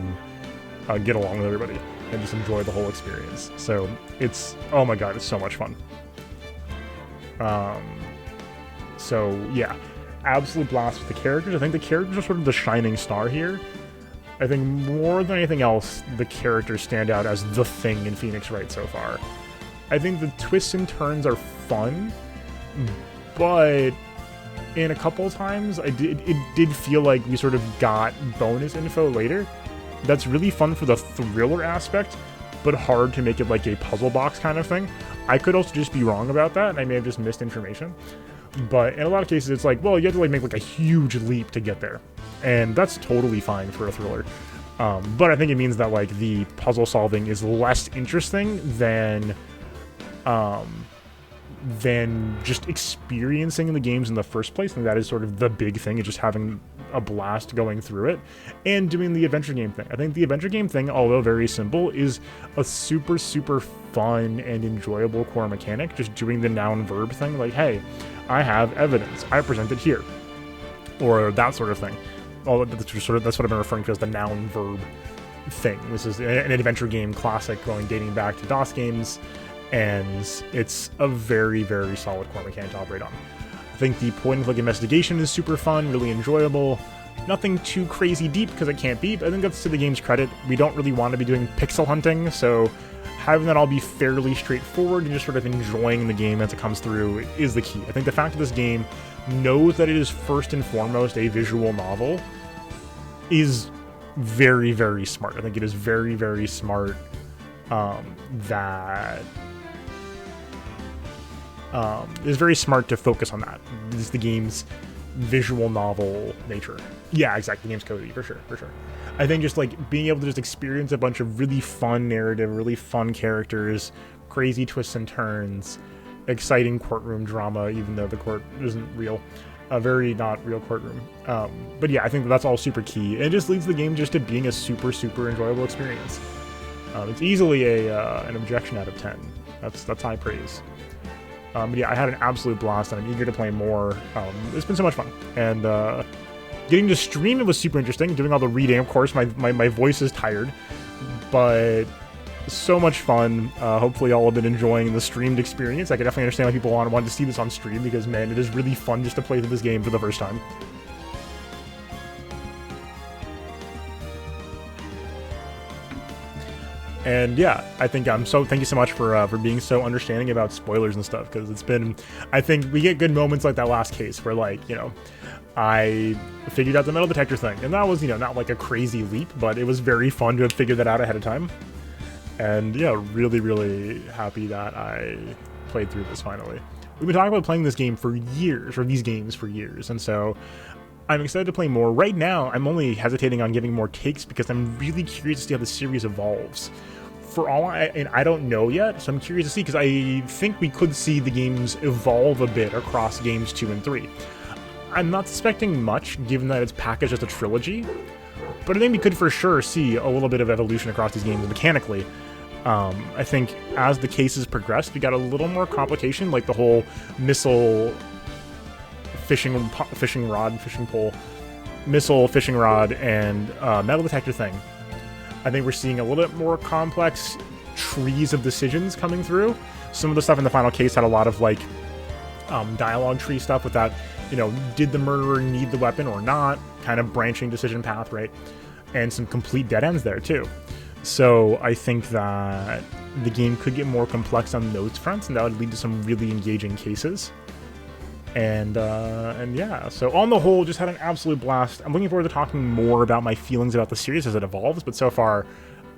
get along with everybody and just enjoy the whole experience. So it's, oh my god, it's so much fun. So yeah, absolute blast with the characters. I think the characters are sort of the shining star here. I think more than anything else, the characters stand out as the thing in Phoenix Wright so far. I think the twists and turns are fun, but in a couple times, it did feel like we sort of got bonus info later. That's really fun for the thriller aspect, but hard to make it like a puzzle box kind of thing. I could also just be wrong about that, and I may have just missed information. But in a lot of cases, it's like, well, you have to like make like a huge leap to get there, and that's totally fine for a thriller. But I think it means that like the puzzle solving is less interesting than just experiencing the games in the first place. And that is sort of the big thing, is just having a blast going through it and doing the adventure game thing. I think the adventure game thing, although very simple, is a super, super fun and enjoyable core mechanic. Just doing the noun verb thing, like, hey, I have evidence, I present it here, or that sort of thing. Well, that's what I've been referring to as the noun verb thing. This is an adventure game classic dating back to DOS games, and it's a very, very solid core mechanic to operate on. I think the point-and-click investigation is super fun, really enjoyable. Nothing too crazy deep, because it can't be, but I think that's to the game's credit. We don't really want to be doing pixel hunting, so having that all be fairly straightforward and just sort of enjoying the game as it comes through is the key. I think the fact that this game knows that it is first and foremost a visual novel is very, very smart. I think it is very, very smart it's very smart to focus on that. This is the game's visual novel nature. Yeah, exactly. The game's cozy, for sure. I think just like being able to just experience a bunch of really fun narrative, really fun characters, crazy twists and turns, exciting courtroom drama, even though the court isn't real. A very not real courtroom. But yeah, I think that's all super key. It just leads the game just to being a super, super enjoyable experience. It's easily an objection out of 10. That's high praise. But yeah, I had an absolute blast, and I'm eager to play more. It's been so much fun. And getting to stream it was super interesting. Doing all the reading, of course, my voice is tired. But so much fun. Hopefully y'all have been enjoying the streamed experience. I can definitely understand why people want to see this on stream, because man, it is really fun just to play through this game for the first time. And yeah, I think thank you so much for being so understanding about spoilers and stuff, because it's been, I think we get good moments like that last case where, like, you know, I figured out the metal detector thing, and that was, you know, not like a crazy leap, but it was very fun to have figured that out ahead of time. And yeah, really, really happy that I played through this finally. We've been talking about playing this game for years, or these games for years, and so I'm excited to play more. Right now, I'm only hesitating on giving more takes because I'm really curious to see how the series evolves. For all I don't know yet, so I'm curious to see, because I think we could see the games evolve a bit across games 2 and 3. I'm not suspecting much, given that it's packaged as a trilogy, but I think we could for sure see a little bit of evolution across these games mechanically. I think as the cases progressed, we got a little more complication, like the whole missile fishing pole, missile fishing rod, and metal detector thing. I think we're seeing a little bit more complex trees of decisions coming through. Some of the stuff in the final case had a lot of like dialogue tree stuff with that, you know, did the murderer need the weapon or not, kind of branching decision path, right? And some complete dead ends there too. So I think that the game could get more complex on those fronts, and that would lead to some really engaging cases. And yeah, so on the whole, just had an absolute blast. I'm looking forward to talking more about my feelings about the series as it evolves, but so far,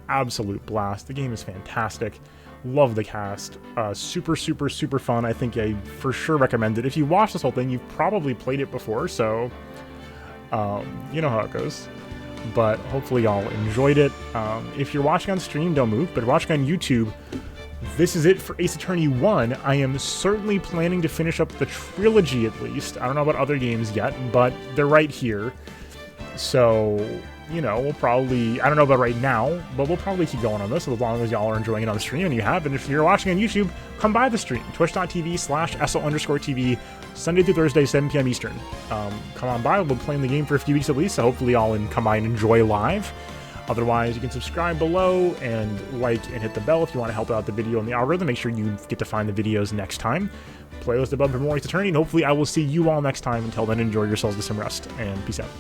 absolute blast. The game is fantastic. Love the cast. Super, super, super fun. I think I for sure recommend it. If you watch this whole thing, you've probably played it before, so you know how it goes. But hopefully y'all enjoyed it. If you're watching on stream, don't move, but watching on YouTube, this is it for Ace Attorney 1. I am certainly planning to finish up the trilogy at least. I don't know about other games yet, but they're right here. So, you know, we'll probably, I don't know about right now, but we'll probably keep going on this as long as y'all are enjoying it on the stream, and you have. And if you're watching on YouTube, come by the stream, twitch.tv/SL_TV, Sunday through Thursday, 7 p.m. Eastern. Come on by. We'll be playing the game for a few weeks at least, so hopefully y'all can come by and enjoy live. Otherwise, you can subscribe below and like and hit the bell if you want to help out the video and the algorithm. Make sure you get to find the videos next time. Playlist above for more Ace Attorney, and hopefully I will see you all next time. Until then, enjoy yourselves with some rest, and peace out.